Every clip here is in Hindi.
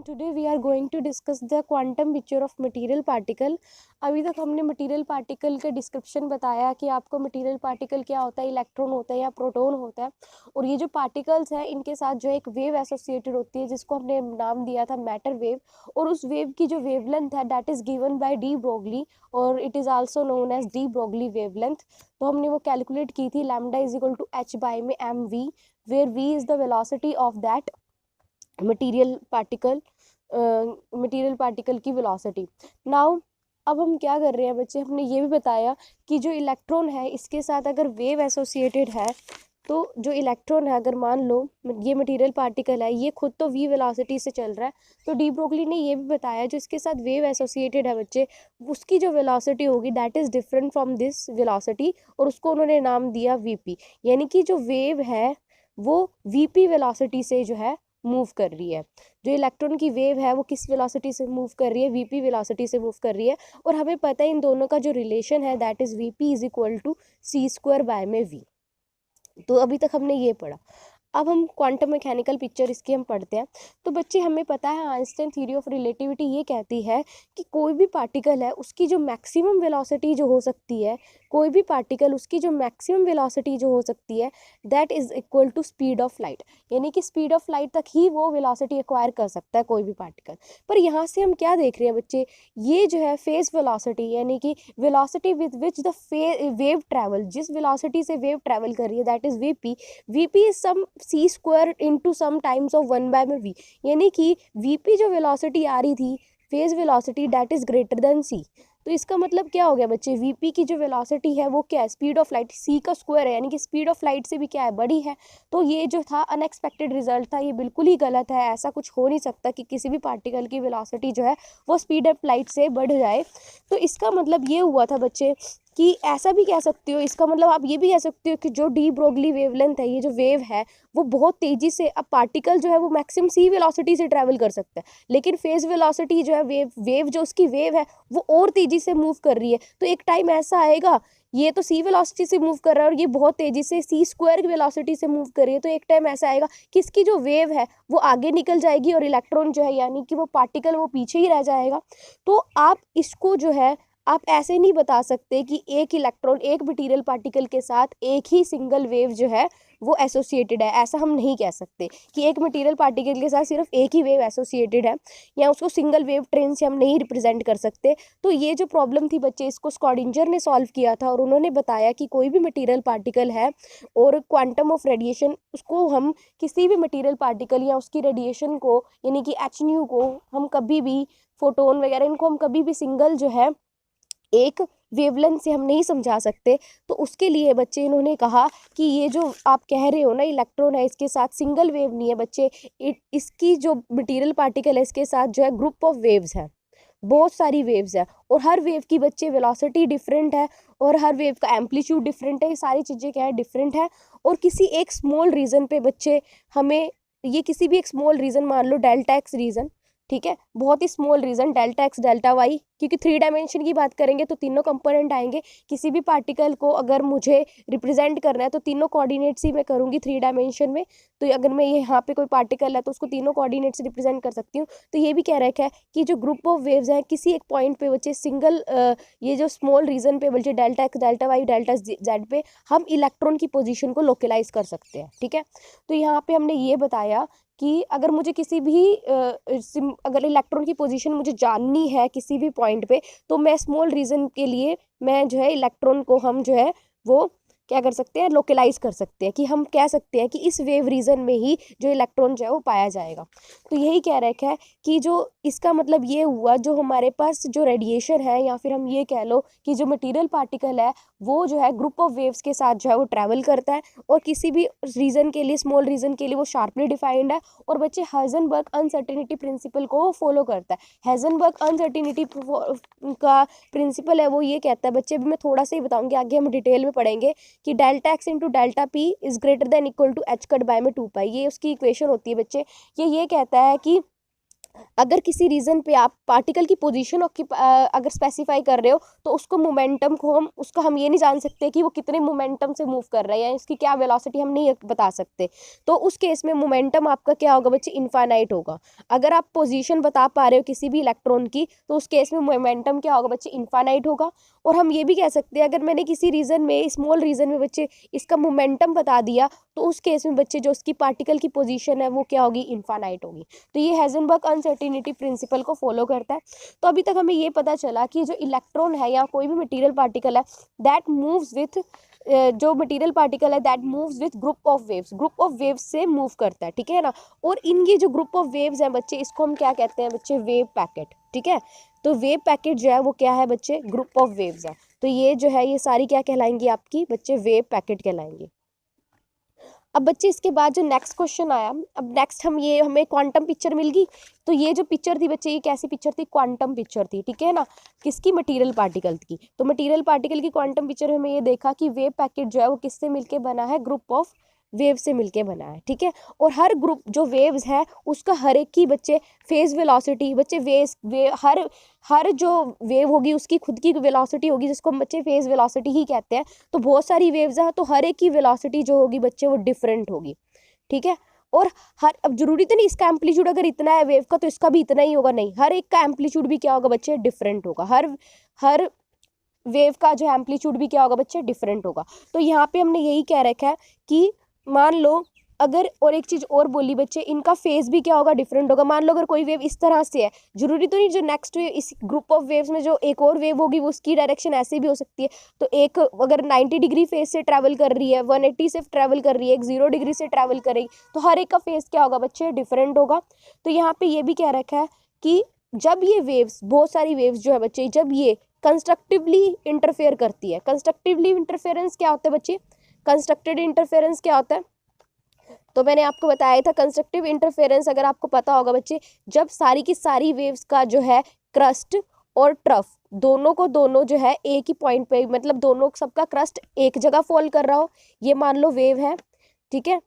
Everyone, today we are going to discuss the quantum picture of material particle. अभी तक हमने मटेरियल पार्टिकल का डिस्क्रिप्शन बताया कि आपको मटेरियल पार्टिकल क्या होता है, इलेक्ट्रॉन होता है या प्रोटॉन होता है। और ये जो पार्टिकल्स हैं इनके साथ जो एक वेव एसोसिएटेड होती है जिसको हमने नाम दिया था मैटर वेव। और उस वेव की जो वेवलेंथ है that is given by de Broglie और it is also known as de Broglie wavelength. तो हमने वो कैलकुलेट की थी, lambda is equal to h by में m v, where v is the velocity of that material particle की वेलोसिटी। नाउ अब हम क्या कर रहे हैं बच्चे, हमने ये भी बताया कि जो इलेक्ट्रॉन है इसके साथ अगर वेव एसोसिएटेड है तो जो इलेक्ट्रॉन है, अगर मान लो ये मटेरियल पार्टिकल है, ये खुद तो वी वेलोसिटी से चल रहा है, तो डी ब्रोगली ने ये भी बताया जो इसके साथ वेव एसोसिएटेड है बच्चे, उसकी जो वेलोसिटी होगी that is different from this velocity, और उसको उन्होंने नाम दिया वीपी। यानी कि जो वेव है वो वीपी वेलोसिटी से जो है मूव कर रही है। जो इलेक्ट्रॉन की वेव है वो किस वेलोसिटी से मूव कर रही है, वीपी वेलोसिटी से मूव कर रही है। और हमें पता है इन दोनों का जो रिलेशन है that is VP is equal to C square by में वी। तो अभी तक हमने ये पढ़ा। अब हम क्वांटम मैकेनिकल पिक्चर इसकी हम पढ़ते हैं। तो बच्चे हमें पता है आइंस्टाइन थ्योरी ऑफ रिलेटिविटी ये कहती है कि कोई भी पार्टिकल है उसकी जो मैक्सिमम वेलोसिटी जो हो सकती है, कोई भी पार्टिकल उसकी जो मैक्सिमम वेलोसिटी जो हो सकती है that is equal to speed of light. यानी कि स्पीड ऑफ लाइट तक ही वो वेलोसिटी एक्वायर कर सकता है कोई भी पार्टिकल। पर यहाँ से हम क्या देख रहे हैं बच्चे, ये जो है फेज वेलोसिटी यानी कि velocity with which the wave travel, जिस वेलोसिटी से वेव ट्रैवल कर रही है that is VP. VP is some c square into some times of 1 में वी। यानी कि वीपी जो वेलोसिटी आ रही थी phase velocity that is greater than c. तो इसका मतलब क्या हो गया बच्चे, वीपी की जो वेलोसिटी है वो क्या है, स्पीड ऑफ लाइट, सी का स्क्वायर है, यानी कि स्पीड ऑफ लाइट से भी क्या है, बड़ी है। तो ये जो था अनएक्सपेक्टेड रिजल्ट था, ये बिल्कुल ही गलत है। ऐसा कुछ हो नहीं सकता कि किसी भी पार्टिकल की वेलोसिटी जो है वो स्पीड ऑफ लाइट से बढ़ जाए। तो इसका मतलब ये हुआ था बच्चे कि ऐसा भी कह सकते हो, इसका मतलब आप ये भी कह सकते हो कि जो डी ब्रोगली वेवलेंथ है, ये जो वेव है वो बहुत तेजी से, अब पार्टिकल जो है वो मैक्सिमम सी वेलोसिटी से ट्रैवल कर सकता है, लेकिन फेज वेलोसिटी जो है वेव जो उसकी वेव है वो और तेजी से मूव कर रही है। तो एक टाइम ऐसा आएगा, ये तो सी वेलोसिटी से मूव कर रहा है और ये बहुत तेजी से सी स्क्वायर की वेलोसिटी से मूव कर रही है। तो एक टाइम ऐसा आएगा कि इसकी जो वेव है वो आगे निकल जाएगी और इलेक्ट्रॉन जो है यानी कि वो पार्टिकल वो पीछे ही रह जाएगा। तो आप इसको जो है आप ऐसे नहीं बता सकते कि एक इलेक्ट्रॉन एक मटेरियल पार्टिकल के साथ एक ही सिंगल वेव जो है वो एसोसिएटेड है। ऐसा हम नहीं कह सकते कि एक मटेरियल पार्टिकल के साथ सिर्फ एक ही वेव एसोसिएटेड है, या उसको सिंगल वेव ट्रेन से हम नहीं रिप्रेजेंट कर सकते। तो ये जो प्रॉब्लम थी बच्चे, इसको स्कॉडिंजर ने सॉल्व किया था और उन्होंने बताया कि कोई भी मटेरियल पार्टिकल है और क्वांटम ऑफ रेडिएशन, उसको हम किसी भी मटेरियल पार्टिकल या उसकी रेडिएशन को यानी कि एच न्यू को हम कभी भी, फोटोन वगैरह इनको हम कभी भी सिंगल जो है एक वेवलेंथ से हम नहीं समझा सकते। तो उसके लिए बच्चे इन्होंने कहा कि ये जो आप कह रहे हो ना इलेक्ट्रॉन है इसके साथ सिंगल वेव नहीं है बच्चे, इसकी जो मटेरियल पार्टिकल है इसके साथ जो है ग्रुप ऑफ वेव्स है, बहुत सारी वेव्स है, और हर वेव की बच्चे वेलोसिटी डिफरेंट है और हर वेव का एम्पलीट्यूड डिफरेंट है। ये सारी चीज़ें क्या है, डिफरेंट है। और किसी एक स्मॉल रीजन पे बच्चे हमें, ये किसी भी एक स्मॉल रीजन मान लो डेल्टा एक्स रीजन, ठीक है, बहुत ही small region delta x delta y, क्योंकि 3 डायमेंशन की बात करेंगे तो तीनों कंपोनेंट आएंगे। किसी भी पार्टिकल को अगर मुझे रिप्रेजेंट करना है तो तीनों कोऑर्डिनेट्स ही मैं करूँगी 3 डायमेंशन में। तो अगर मैं ये यहाँ पे कोई पार्टिकल है तो उसको तीनों कोऑर्डिनेट से रिप्रेजेंट कर सकती हूँ। तो ये भी कह रखा है कि जो ग्रुप ऑफ वेव्स हैं किसी एक पॉइंट पे बच्चे सिंगल ये जो स्मॉल रीजन पे बच्चे delta x delta y delta z पे हम इलेक्ट्रॉन की पोजीशन को लोकलाइज कर सकते हैं। ठीक है, तो यहाँ पे हमने ये बताया कि अगर मुझे किसी भी अगर इलेक्ट्रॉन की पोजीशन मुझे जाननी है किसी भी पॉइंट पे, तो मैं स्मॉल रीजन के लिए मैं जो है इलेक्ट्रॉन को हम जो है वो क्या कर सकते हैं, लोकलाइज कर सकते हैं, कि हम कह सकते हैं कि इस वेव रीजन में ही जो इलेक्ट्रॉन जो है वो पाया जाएगा। तो यही कह रखा है कि जो इसका मतलब ये हुआ, जो हमारे पास जो रेडिएशन है या फिर हम ये कह लो कि जो मटेरियल पार्टिकल है वो जो है ग्रुप ऑफ वेव्स के साथ जो है वो ट्रैवल करता है, और किसी भी रीजन के लिए, स्मॉल रीजन के लिए वो शार्पली डिफाइंड है। और बच्चे हाइजेनबर्ग अनसर्टेनिटी प्रिंसिपल को फॉलो करता है। हाइजेनबर्ग अनसर्टेनिटी का प्रिंसिपल है वो ये कहता है बच्चे, अभी मैं थोड़ा सा ही बताऊंगी, आगे हम डिटेल में पढ़ेंगे, कि delta x into delta p is greater than equal to H cut by में 2 पाई। ये उसकी इक्वेशन होती है बच्चे। ये कहता है कि अगर किसी रीजन पे आप पार्टिकल की पोजीशन अगर स्पेसिफाई कर रहे हो तो उसको मोमेंटम को हम ये नहीं जान सकते कि वो कितने मोमेंटम से मूव कर रहा है या इसकी क्या वेलोसिटी हम नहीं बता सकते। तो उस केस में मोमेंटम आपका क्या होगा बच्चे, इनफाइनाइट होगा। अगर आप पोजीशन बता पा रहे हो किसी भी इलेक्ट्रॉन की तो उस केस में मोमेंटम क्या होगा बच्चे, इनफाइनाइट होगा। और हम ये भी कह सकते हैं अगर मैंने किसी रीजन में, स्मॉल रीजन में बच्चे इसका मोमेंटम बता दिया तो उस केस में बच्चे जो उसकी पार्टिकल की पोजीशन है वो क्या होगी, इनफाइनाइट होगी। तो ये हाइजेनबर्ग अनसर्टेनिटी प्रिंसिपल को फॉलो करता है। तो अभी तक हमें ये पता चला कि जो इलेक्ट्रॉन है या कोई भी मटेरियल पार्टिकल है दैट मूव्स विथ जो मटेरियल पार्टिकल है that moves with group of waves से मूव करता है, ठीक है ना। और इन ये जो ग्रुप ऑफ वेव्स हैं बच्चे, इसको हम क्या कहते हैं बच्चे, वेव पैकेट, ठीक है। तो वेव पैकेट जो है वो क्या है बच्चे, ग्रुप ऑफ वेव्स है। तो ये जो है ये सारी क्या कहलाएंगी आपकी बच्चे, वेव पैकेट कहलाएंगी। अब बच्चे इसके बाद जो नेक्स्ट क्वेश्चन आया, अब नेक्स्ट हमें क्वांटम पिक्चर मिल गई। तो ये जो पिक्चर थी बच्चे, ये कैसी पिक्चर थी, क्वांटम पिक्चर थी, ठीक है ना, किसकी, मटेरियल पार्टिकल की। तो मटेरियल पार्टिकल की क्वांटम पिक्चर हमें ये देखा कि वेव पैकेट जो है वो किससे मिलके बना है, ग्रुप ऑफ वेव से मिलके बना है, ठीक है। और हर ग्रुप जो वेव्स है उसका हर एक की बच्चे फेज वेलोसिटी, बच्चे हर जो वेव होगी उसकी खुद की वेलोसिटी होगी जिसको हम बच्चे फेज वेलोसिटी ही कहते हैं। तो बहुत सारी वेव्स हैं तो हर एक की वेलोसिटी जो होगी बच्चे वो डिफरेंट होगी, ठीक है। और अब जरूरी तो नहीं इसका एम्पलीट्यूड अगर इतना है वेव का तो इसका भी इतना ही होगा, नहीं, हर एक का एम्पलीट्यूड भी क्या होगा बच्चे, डिफरेंट होगा। हर वेव का जो एम्पलीट्यूड भी क्या होगा बच्चे, डिफरेंट होगा। तो यहाँ पे हमने यही कह रखा है कि मान लो अगर, और एक चीज और बोली बच्चे, इनका फेज भी क्या होगा, डिफरेंट होगा। मान लो अगर कोई वेव इस तरह से है, जरूरी तो नहीं जो नेक्स्ट वेव इस ग्रुप ऑफ वेव्स में जो एक और वेव होगी वो उसकी डायरेक्शन ऐसे भी हो सकती है। तो एक अगर 90 डिग्री फेज से ट्रैवल कर रही है, 180 से ट्रैवल कर रही है, एक 0 डिग्री से ट्रैवल करेगी, तो हर एक का फेज क्या होगा बच्चे, डिफरेंट होगा। तो यहाँ पे ये भी कह रखा है कि जब ये वेव्स, बहुत सारी वेव्स जो है बच्चे, जब ये कंस्ट्रक्टिवली इंटरफेयर करती है, कंस्ट्रक्टिवली इंटरफेरेंस क्या होता है बच्चे, कंस्ट्रक्टेड इंटरफेरेंस क्या होता है, तो मैंने आपको बताया था कंस्ट्रक्टिव इंटरफेरेंस अगर आपको पता होगा बच्चे, जब सारी की सारी वेव्स का जो है क्रस्ट और ट्रफ दोनों को दोनों जो है एक ही पॉइंट पे, मतलब दोनों सबका क्रस्ट एक जगह फॉल कर रहा हो। ये मान लो वेव है, ठीक है,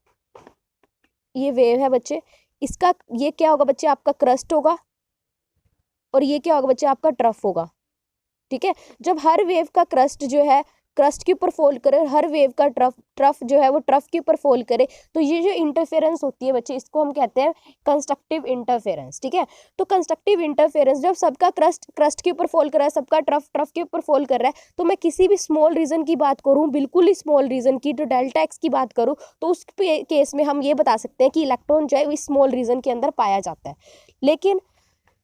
ये वेव है बच्चे, इसका ये क्या होगा बच्चे, आपका क्रस्ट होगा और ये क्या होगा बच्चे, आपका ट्रफ होगा, ठीक है। जब हर वेव का क्रस्ट जो है क्रस्ट के ऊपर फॉल करे, हर वेव का ट्रफ जो है वो ट्रफ के ऊपर फॉल करे, तो ये जो इंटरफेरेंस होती है बच्चे इसको हम कहते हैं कंस्ट्रक्टिव इंटरफेरेंस, ठीक है। तो कंस्ट्रक्टिव इंटरफेरेंस जब सबका क्रस्ट के ऊपर फॉल कर रहा है, सबका ट्रफ के ऊपर फॉल कर रहा है, तो मैं किसी भी स्मॉल रीजन की बात करूँ, बिल्कुल ही स्मॉल रीजन की, तो डेल्टा एक्स की बात करूँ, तो उस केस में हम ये बता सकते हैं कि इलेक्ट्रॉन जो है इस स्मॉल रीजन के अंदर पाया जाता है। लेकिन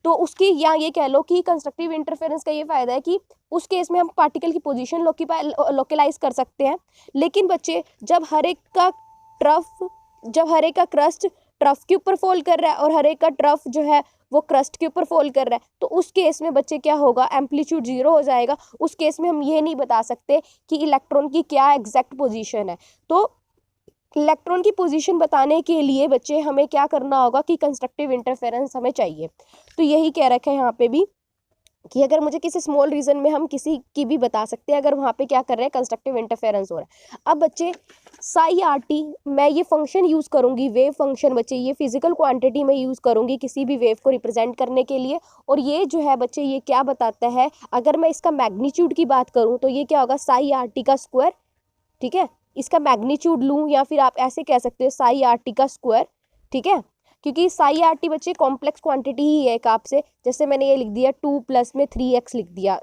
तो उसकी, या ये कह लो कि कंस्ट्रक्टिव इंटरफेरेंस का ये फायदा है कि उस केस में हम पार्टिकल की पोजीशन लोकेलाइज कर सकते हैं। लेकिन बच्चे जब हर एक का क्रस्ट ट्रफ के ऊपर फॉल कर रहा है और हर एक का ट्रफ जो है वो क्रस्ट के ऊपर फॉल कर रहा है, तो उस केस में बच्चे क्या होगा, एम्पलीट्यूड 0 हो जाएगा। उस केस में हम ये नहीं बता सकते कि इलेक्ट्रॉन की क्या एग्जैक्ट पोजीशन है। तो इलेक्ट्रॉन की पोजीशन बताने के लिए बच्चे हमें क्या करना होगा कि कंस्ट्रक्टिव इंटरफेरेंस हमें चाहिए। तो यही कह रखा है यहाँ पे भी कि अगर मुझे किसी स्मॉल रीजन में हम किसी की भी बता सकते हैं अगर वहाँ पे क्या कर रहे हैं, कंस्ट्रक्टिव इंटरफेरेंस हो रहा है। अब बच्चे साई आर टी, मैं ये फंक्शन यूज़ करूँगी, वेव फंक्शन बच्चे, ये फिजिकल क्वांटिटी में यूज़ करूँगी किसी भी वेव को रिप्रेजेंट करने के लिए। और ये जो है बच्चे ये क्या बताता है, अगर मैं इसका मैग्नीट्यूड की बात करूँ तो ये क्या होगा, साई आर टी का स्क्वायर, ठीक है। इसका मैग्नीट्यूड लूँ या फिर आप ऐसे कह सकते हो साई आर टी का स्क्वायर, ठीक है। क्योंकि साई आर टी बच्चे कॉम्प्लेक्स क्वांटिटी ही है एक आपसे, जैसे मैंने ये लिख दिया 2 प्लस में 3x लिख दिया,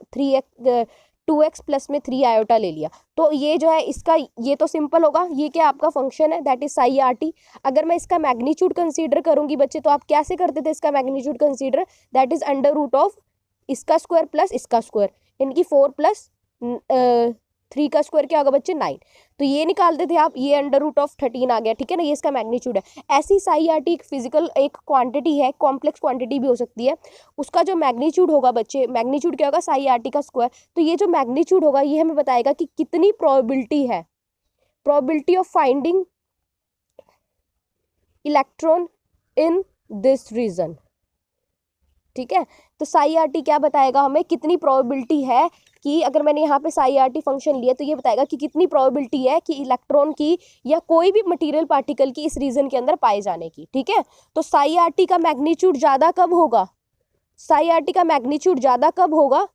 2x प्लस में 3 आयोटा ले लिया। तो ये जो है इसका, ये तो सिंपल होगा, ये क्या आपका फंक्शन है, that is psi R T. अगर मैं इसका मैग्नीट्यूड कंसीडर करूंगी बच्चे, तो आप कैसे करते थे इसका magnitude consider, that is under root of इसका स्क्वायर प्लस इसका स्क्वायर, इनकी 4 प्लस 3 का स्क्वायर क्या होगा बच्चे, 9। तो ये निकालते थे आप, ये अंडर रूट ऑफ 13 आ गया, ठीक है ना, ये इसका मैग्नीट्यूड है। ऐसी साई आर टी एक फिजिकल एक क्वांटिटी है, कॉम्प्लेक्स क्वांटिटी भी हो सकती है, उसका जो मैग्नीट्यूड होगा बच्चे, मैग्नीट्यूड क्या होगा, साई आर टी का स्क्वायर। तो ये जो मैग्नीट्यूड होगा ये हमें बताएगा कि कितनी प्रोबेबिलिटी है, probability of finding electron in this region, ठीक है। तो साई आर टी क्या बताएगा हमें, कितनी प्रोबेबिलिटी है कि अगर मैंने यहाँ पे साई आर टी फंक्शन लिया तो ये बताएगा कि कितनी प्रोबेबिलिटी है कि इलेक्ट्रॉन की या कोई भी मटेरियल पार्टिकल की इस रीजन के अंदर पाए जाने की, ठीक है। तो साई आर टी का मैग्नीट्यूड ज़्यादा कब होगा, साई आर टी का मैग्नीट्यूड ज़्यादा कब होगा,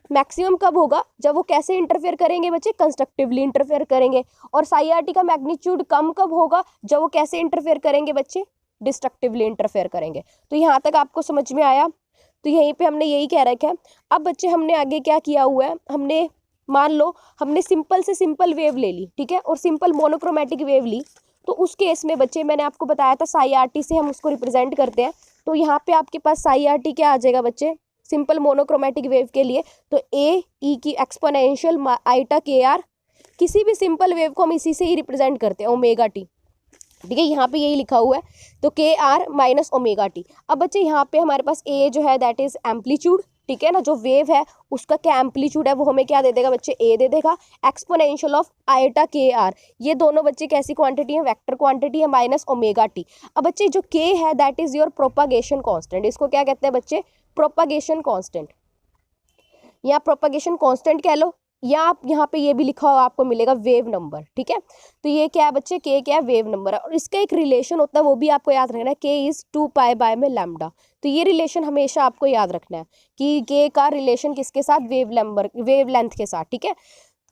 मैक्सिमम कब होगा, जब वो कैसे इंटरफेयर करेंगे बच्चे, कंस्ट्रक्टिवली इंटरफेयर करेंगे। और साई आर टी का मैग्नीट्यूड कम कब होगा, जब वो कैसे इंटरफेयर करेंगे बच्चे, डिस्ट्रक्टिवली इंटरफेयर करेंगे। तो यहाँ तक आपको समझ में आया। तो यहीं पे हमने यही कह रखा है। अब बच्चे हमने आगे क्या किया हुआ है, हमने मान लो हमने सिंपल से सिंपल वेव ले ली, ठीक है, और सिंपल मोनोक्रोमेटिक वेव ली। तो उस केस में बच्चे मैंने आपको बताया था साई आर टी से हम उसको रिप्रेजेंट करते हैं। तो यहाँ पे आपके पास साई आर टी क्या आ जाएगा बच्चे, सिंपल मोनोक्रोमेटिक वेव के लिए तो ए ई की एक्सपोनेंशियल आईटा के आर, किसी भी सिंपल वेव को हम इसी से ही रिप्रेजेंट करते हैं, ओमेगा टी, ठीक है, यहाँ पे यही लिखा हुआ है। तो के आर माइनस ओमेगा टी। अब बच्चे यहाँ पे हमारे पास ए जो है दैट इज एम्पलीट्यूड, ठीक है ना, जो वेव है उसका क्या एम्पलीट्यूड है वो हमें क्या दे देगा बच्चे, ए दे देगा, एक्सपोनेंशियल ऑफ आईटा के आर, ये दोनों बच्चे कैसी क्वांटिटी है, वेक्टर क्वांटिटी है, माइनस ओमेगा टी। अब बच्चे जो के है that is your propagation constant, इसको क्या कहते हैं बच्चे, प्रोपागेशन कांस्टेंट, या प्रोपागेशन कांस्टेंट कह लो, या आप यहाँ पे ये भी लिखा हुआ आपको मिलेगा वेव नंबर, ठीक है। तो ये क्या है बच्चे, के क्या है, वेव नंबर है, और इसका एक रिलेशन होता है वो भी आपको याद रखना है, के इज 2 पाई में लैम्डा। तो ये रिलेशन हमेशा आपको याद रखना है कि के का रिलेशन किसके साथ, वेव नंबर, वेव लेंथ के साथ, ठीक है।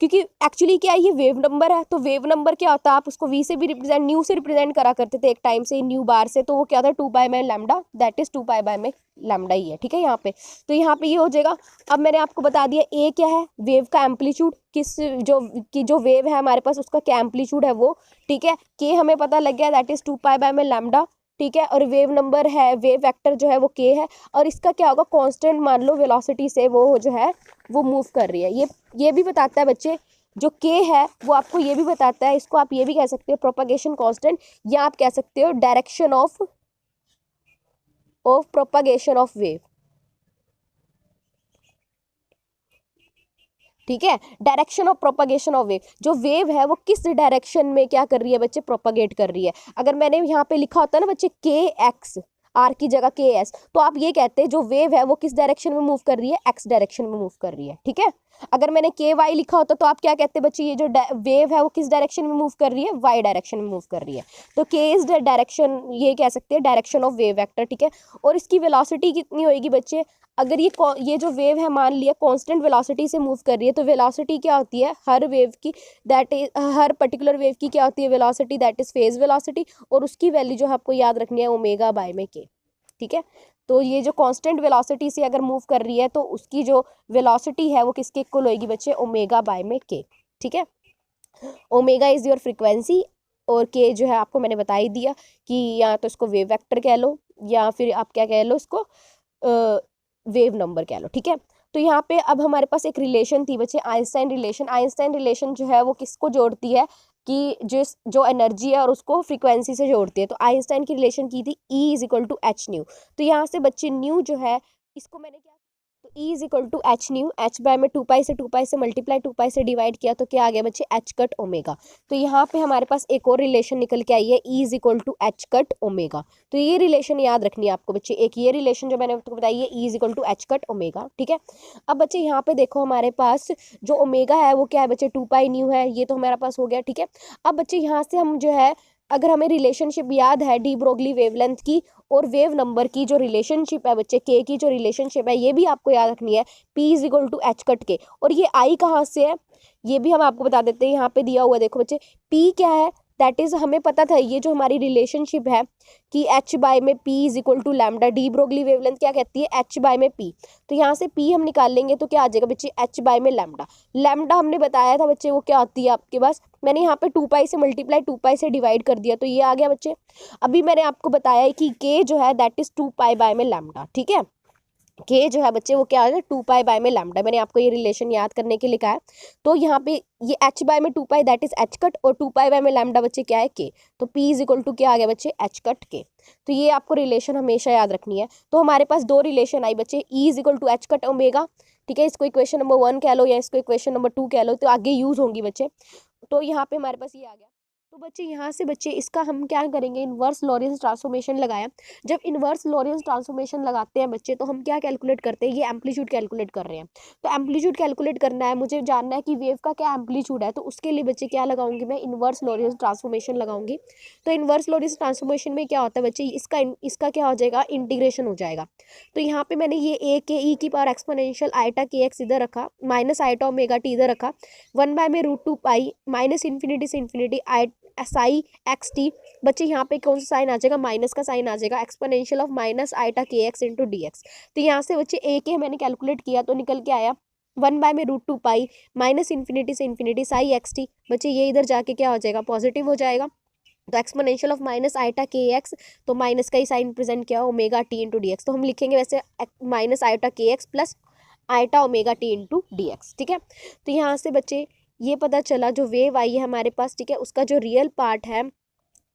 क्योंकि एक्चुअली क्या है, ये वेव नंबर है, तो वेव नंबर क्या होता है, आप उसको वी से भी रिप्रेजेंट, न्यू से रिप्रेजेंट करा करते थे एक टाइम से, न्यू बार से, तो वो क्या था 2 पाई में लैम्डा, दैट इज 2 पाई में लैम्डा ही है, ठीक है यहाँ पे। तो यहाँ पे ये हो जाएगा। अब मैंने आपको बता दिया ए क्या है, वेव का एम्पलीट्यूड, किस जो वेव है हमारे पास उसका क्या एम्पलीट्यूड है वो, ठीक है। के हमें पता लग गया दैट इज 2 पाई में लैम्डा, ठीक है। और वेव नंबर है, वेव वेक्टर जो है वो के है, और इसका क्या होगा, कांस्टेंट मान लो वेलोसिटी से वो जो है वो मूव कर रही है। ये भी बताता है बच्चे, जो के है वो आपको ये भी बताता है, इसको आप ये भी कह सकते हो प्रोपागेशन कांस्टेंट, या आप कह सकते हो direction of propagation of wave, ठीक है। Direction of propagation of wave, जो वेव है वो किस डायरेक्शन में क्या कर रही है बच्चे, प्रोपागेट कर रही है। अगर मैंने यहाँ पे लिखा होता है ना बच्चे के एक्स, आर की जगह के एस, तो आप ये कहते हैं जो वेव है वो किस डायरेक्शन में मूव कर रही है, एक्स डायरेक्शन में मूव कर रही है, ठीक है। अगर मैंने के वाई लिखा होता तो आप क्या कहते हैं बच्चे, ये जो वेव है वो किस डायरेक्शन में मूव कर रही है, वाई डायरेक्शन में मूव कर रही है। तो के इज डायरेक्शन, ये कह सकते हैं डायरेक्शन ऑफ वेव वेक्टर, ठीक है। और इसकी वेलोसिटी कितनी होगी बच्चे, अगर ये जो वेव है मान लिया कांस्टेंट वेलोसिटी से मूव कर रही है, तो वेलोसिटी क्या होती है हर वेव की, that is her particular wave की क्या होती है velocity, that is phase velocity, और उसकी वैल्यू जो है आपको याद रखनी है ओमेगा बाय में के, ठीक है। तो ये जो कांस्टेंट वेलोसिटी से अगर मूव कर रही है तो उसकी जो वेलोसिटी है वो किसके इक्वल होगी बच्चे, ओमेगा बाय में के, ठीक है। ओमेगा इज योर फ्रीक्वेंसी, और के जो है आपको मैंने बता ही दिया कि या तो इसको वेव वेक्टर कह लो, या फिर आप क्या कह लो इसको वेव नंबर कह लो, ठीक है। तो यहाँ पे अब हमारे पास एक रिलेशन थी बच्चे, आइंस्टाइन रिलेशन। आइंस्टाइन रिलेशन जो है वो किसको जोड़ती है कि जो एनर्जी है और उसको फ्रीक्वेंसी से जोड़ती है। तो आइंस्टाइन की रिलेशन की थी E is equal to h nu. तो यहाँ से बच्चे न्यू जो है इसको मैंने क्या, तो E is equal to h nu, h by में 2 पाई से मल्टीप्लाई 2 पाई से डिवाइड किया तो क्या आ गया बच्चे, एच कट ओमेगा। तो यहाँ पे हमारे पास एक और रिलेशन निकल के आई है, E is equal to H cut omega. तो ये रिलेशन याद रखनी है आपको बच्चे, एक ये रिलेशन जो मैंने आपको बताई है E is equal to H cut omega, ठीक है। अब बच्चे यहाँ पे देखो हमारे पास जो ओमेगा है वो क्या है बच्चे, 2 पाई न्यू है, ये तो हमारे पास हो गया, ठीक है। अब बच्चे यहाँ से हम जो है, अगर हमें रिलेशनशिप याद है डी ब्रोगली वेवलेंथ की और वेव नंबर की जो रिलेशनशिप है बच्चे, के की जो रिलेशनशिप है ये भी आपको याद रखनी है, P is equal to H cut k. और ये आई कहाँ से है ये भी हम आपको बता देते हैं, यहाँ पे दिया हुआ देखो बच्चे, P क्या है, दैट इज हमें पता था ये जो हमारी रिलेशनशिप है कि H बाय में P is equal to lambda, de Broglie wavelength क्या कहती है, H बाय में P। तो यहाँ से P हम निकाल लेंगे तो क्या आ जाएगा बच्चे, H बाय में लैम्डा। लैम्डा हमने बताया था बच्चे वो क्या होती है आपके पास, मैंने यहाँ पे 2 पाई से मल्टीप्लाई 2 पाई से डिवाइड कर दिया तो ये आ गया बच्चे। अभी मैंने आपको बताया है कि K जो है दैट इज 2 पाई बाय में लैम्डा, ठीक है। के जो है बच्चे वो क्या है, 2 पाई बाय में लैम्डा, मैंने आपको ये रिलेशन याद करने के लिए कहा है। तो यहाँ पे ये H बाय में 2 पाई दैट इज एच कट, और 2 पाई बाय में लैम्डा बच्चे क्या है, के। तो P इज इक्वल टू क्या आ गया बच्चे, एच कट के। तो ये आपको रिलेशन हमेशा याद रखनी है। तो हमारे पास दो रिलेशन आई बच्चे, E is equal to H cut omega, ठीक है। इसको इक्वेशन नंबर 1 कह लो या इसको इक्वेशन नंबर 2 कह लो, तो आगे यूज होंगी बच्चे। तो यहाँ पे हमारे पास ये आ गया। तो बच्चे यहाँ से बच्चे इसका हम क्या करेंगे, इन्वर्स लॉरेंस ट्रांसफॉर्मेशन लगाया। जब इन्वर्स लॉरेंस ट्रांसफॉर्मेशन लगाते हैं बच्चे तो हम क्या कैलकुलेट करते हैं, ये एम्पलीट्यूड कैलकुलेट कर रहे हैं। तो एम्पलीट्यूड कैलकुलेट करना है, मुझे जानना है कि वेव का क्या एम्पलीट्यूड है, तो उसके लिए बच्चे क्या लगाऊंगी मैं, इन्वर्स लॉरेंस ट्रांसफॉर्मेशन लगाऊंगी। तो इन्वर्स लॉरेंस ट्रांसफॉर्मेशन में क्या होता है बच्चे, इसका क्या हो जाएगा, इंटीग्रेशन हो जाएगा। तो यहाँ पे मैंने ये ए के ई की power exponential iota k x इधर रखा, माइनस आइटा ओमेगा टी इधर रखा, 1/√2 पाई माइनस इन्फिनिटी से इन्फिनिटी आई साई एक्स टी। बच्चे यहाँ पे कौन सा साइन आ जाएगा, माइनस का साइन आ जाएगा, exponential of minus eta k x into d x. तो यहाँ से बच्चे ए के मैंने कैलकुलेट किया तो निकल के आया 1/√2 पाई माइनस इन्फिनिटी से इन्फिनिटी साई एक्स टी। बच्चे ये इधर जाके क्या हो जाएगा, पॉजिटिव हो जाएगा। तो exponential of minus eta k x, तो माइनस का ही साइन प्रेजेंट किया omega t into d x. तो हम लिखेंगे वैसे minus eta k x plus eta omega t into d x. ठीक है, तो यहाँ से बच्चे ये पता चला जो वेव आई है हमारे पास, ठीक है, उसका जो रियल पार्ट है,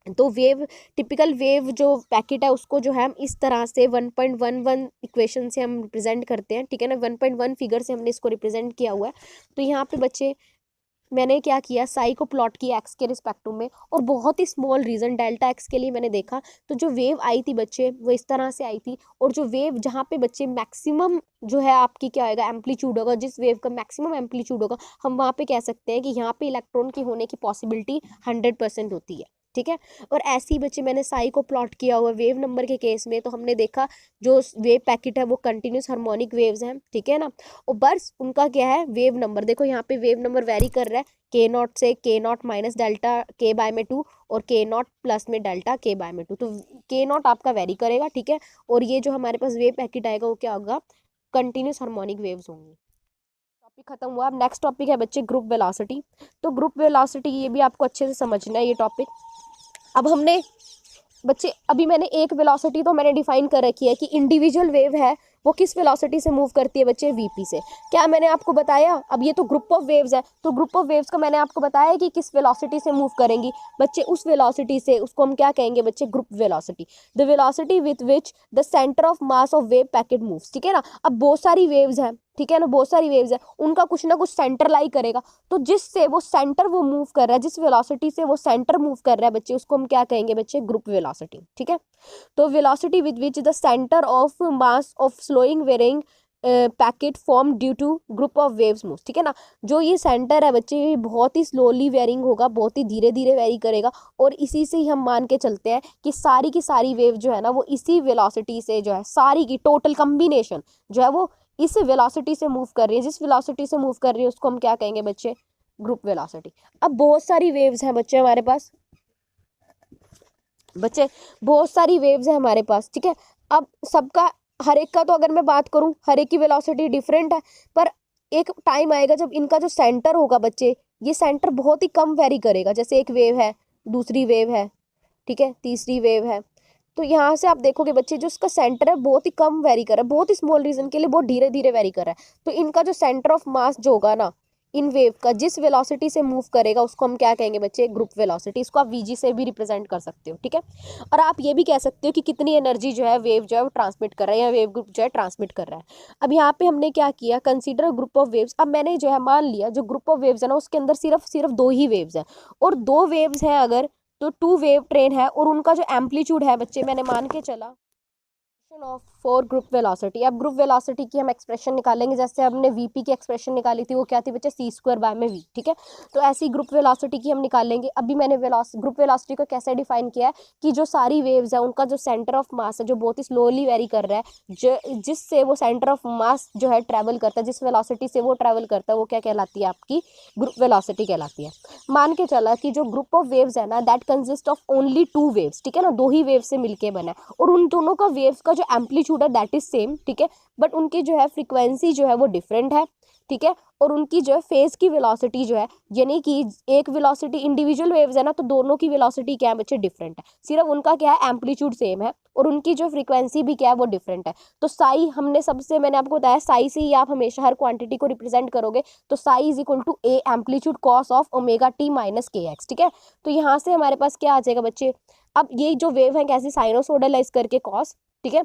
तो वेव टिपिकल वेव जो पैकेट है उसको जो है हम इस तरह से 1.11 इक्वेशन से हम रिप्रेजेंट करते हैं। ठीक है ना, 1.1 फिगर से हमने इसको रिप्रेजेंट किया हुआ है। तो यहाँ पे बच्चे मैंने क्या किया, साई को प्लॉट किया एक्स के रिस्पेक्टिव में, और बहुत ही स्मॉल रीजन डेल्टा एक्स के लिए मैंने देखा। तो जो वेव आई थी बच्चे वो इस तरह से आई थी, और जो वेव जहाँ पे बच्चे मैक्सिमम जो है आपकी क्या आएगा, एम्पलीट्यूड होगा, जिस वेव का मैक्सिमम एम्पलीट्यूड होगा हम वहाँ पे कह सकते हैं कि यहाँ पे इलेक्ट्रॉन की होने की पॉसिबिलिटी 100% होती है। ठीक है, और ऐसे ही बच्चे मैंने साई को प्लॉट किया हुआ वेव नंबर के केस में, तो हमने देखा जो वेव पैकेट है वो कंटिन्यूस हार्मोनिक वेव्स हैं। ठीक है ना, और बस उनका क्या है, वेव नंबर देखो यहाँ पे वेव नंबर वेरी कर रहा है के नॉट से के नॉट माइनस डेल्टा के बाय में 2 और के नॉट प्लस में डेल्टा के बाय में 2। तो के नॉट आपका वेरी करेगा। ठीक है, और ये जो हमारे पास वेव पैकेट आएगा वो क्या होगा, कंटिन्यूस हार्मोनिक वेव्स होंगी। टॉपिक खत्म हुआ। अब नेक्स्ट टॉपिक है बच्चे ग्रुप वेलोसिटी। तो ग्रुप वेलोसिटी ये भी आपको अच्छे से समझना है ये टॉपिक। अब हमने बच्चे अभी मैंने एक वेलोसिटी तो मैंने डिफाइन कर रखी है कि इंडिविजुअल वेव है वो किस वेलोसिटी से मूव करती है बच्चे, वीपी से। क्या मैंने आपको बताया, अब ये तो ग्रुप ऑफ वेव्स है, तो ग्रुप ऑफ वेव्स का मैंने आपको बताया कि किस वेलोसिटी से मूव करेंगी बच्चे, उस वेलोसिटी से, उसको हम क्या कहेंगे बच्चे, group velocity. The velocity with which the centre of mass of wave packet moves. ठीक है ना, अब बहुत सारी वेव्स हैं, ठीक है ना, बहुत सारी वेव्स है, उनका कुछ ना कुछ सेंटर लाई करेगा, तो जिससे वो सेंटर वो मूव कर रहा है, जिस वेलोसिटी से वो सेंटर मूव कर रहा है बच्चे, उसको हम क्या कहेंगे बच्चे, ग्रुप वेलोसिटी। ठीक है, तो velocity with which the centre of mass of slowing varying packet form due to group of waves move. ठीक है ना, जो ये सेंटर है बच्चे ये बहुत ही स्लोली वेरिंग होगा, बहुत ही धीरे धीरे वेरी करेगा, और इसी से ही हम मान के चलते हैं कि सारी की सारी वेव जो है ना वो इसी वेलोसिटी से जो है, सारी की टोटल कम्बिनेशन जो है वो इस वेलोसिटी से मूव कर रही है। जिस वेलोसिटी से मूव कर रही है उसको हम क्या कहेंगे बच्चे, ग्रुप वेलोसिटी। अब बहुत सारी वेव्स हैं बच्चे हमारे पास, बच्चे बहुत सारी वेव्स हैं हमारे पास। ठीक है, अब सबका हर एक का तो अगर मैं बात करूं हर एक की वेलोसिटी डिफरेंट है, पर एक टाइम आएगा जब इनका जो सेंटर होगा बच्चे, ये सेंटर बहुत ही कम वेरी करेगा। जैसे एक वेव है, दूसरी वेव है, ठीक है, तीसरी वेव है, तो यहाँ से आप देखोगे बच्चे जो इसका सेंटर है बहुत ही कम वेरी कर रहा है, बहुत ही स्मॉल रीजन के लिए बहुत धीरे धीरे वेरी कर रहा है। तो इनका जो सेंटर ऑफ मास जो होगा ना इन वेव का, जिस वेलोसिटी से मूव करेगा उसको हम क्या कहेंगे बच्चे, ग्रुप वेलोसिटी। इसको आप वीजी से भी रिप्रेजेंट कर सकते हो। ठीक है, और आप ये भी कह सकते हो कि कितनी एनर्जी जो है वेव जो है वो ट्रांसमिट कर रहा है, या वेव ग्रुप जो है ट्रांसमिट कर रहा है। अब यहाँ पे हमने क्या किया, कंसीडर ग्रुप ऑफ वेव्स। अब मैंने जो है मान लिया जो ग्रुप ऑफ वेव्स है ना उसके अंदर सिर्फ 2 ही वेव्स हैं, और 2 वेव्स हैं अगर, तो 2 वेव ट्रेन है, और उनका जो एम्पलीट्यूड है बच्चे मैंने मान के चला ऑफ फॉर ग्रुप वेलोसिटी। अब ग्रुप वेलोसिटी की हम एक्सप्रेशन निकालेंगे, जैसे हमने वीपी की एक्सप्रेशन निकाली थी वो क्या थी बच्चे, c²/v। ठीक है, तो ऐसी ग्रुप वेलोसिटी की हम निकालेंगे। अभी मैंने ग्रुप वेलोसिटी को कैसे डिफाइन किया है कि जो सारी वेव्स है उनका जो सेंटर ऑफ मास है जो बहुत ही स्लोली वेरी कर रहा है, जिससे वो सेंटर ऑफ मास जो है ट्रेवल करता है, जिस वेलोसिटी से वो ट्रेवल करता है वो क्या कहलाती है, आपकी ग्रुप वेलोसिटी कहलाती है। मान के चला कि जो ग्रुप ऑफ वेव्स है ना that consist of only 2 waves. ठीक है ना, 2 ही वेव से मिलके बना है, और उन दोनों का वेव्स का जो एम्पलीट्यूड है दैट इज सेम। ठीक है, बट उनकी जो है फ्रीक्वेंसी जो है वो डिफरेंट है। ठीक है, और उनकी जो है फेज की वेलोसिटी जो है, यानी कि एक वेलोसिटी इंडिविजुअल वेव्स है ना, तो दोनों की वेलोसिटी क्या है बच्चे, डिफरेंट है। सिर्फ उनका क्या है, एम्पलीट्यूड सेम है, और उनकी जो फ्रीक्वेंसी भी क्या है वो डिफरेंट है। तो साई हमने सबसे, मैंने आपको बताया साई से ही आप हमेशा हर क्वांटिटी को रिप्रेजेंट करोगे, तो psi is equal to a amplitude cos of omega t minus k x. ठीक है, तो यहाँ से हमारे पास क्या आ जाएगा बच्चे, अब ये जो वेव है कैसी, साइनोसोडल है इस करके कॉस। ठीक है,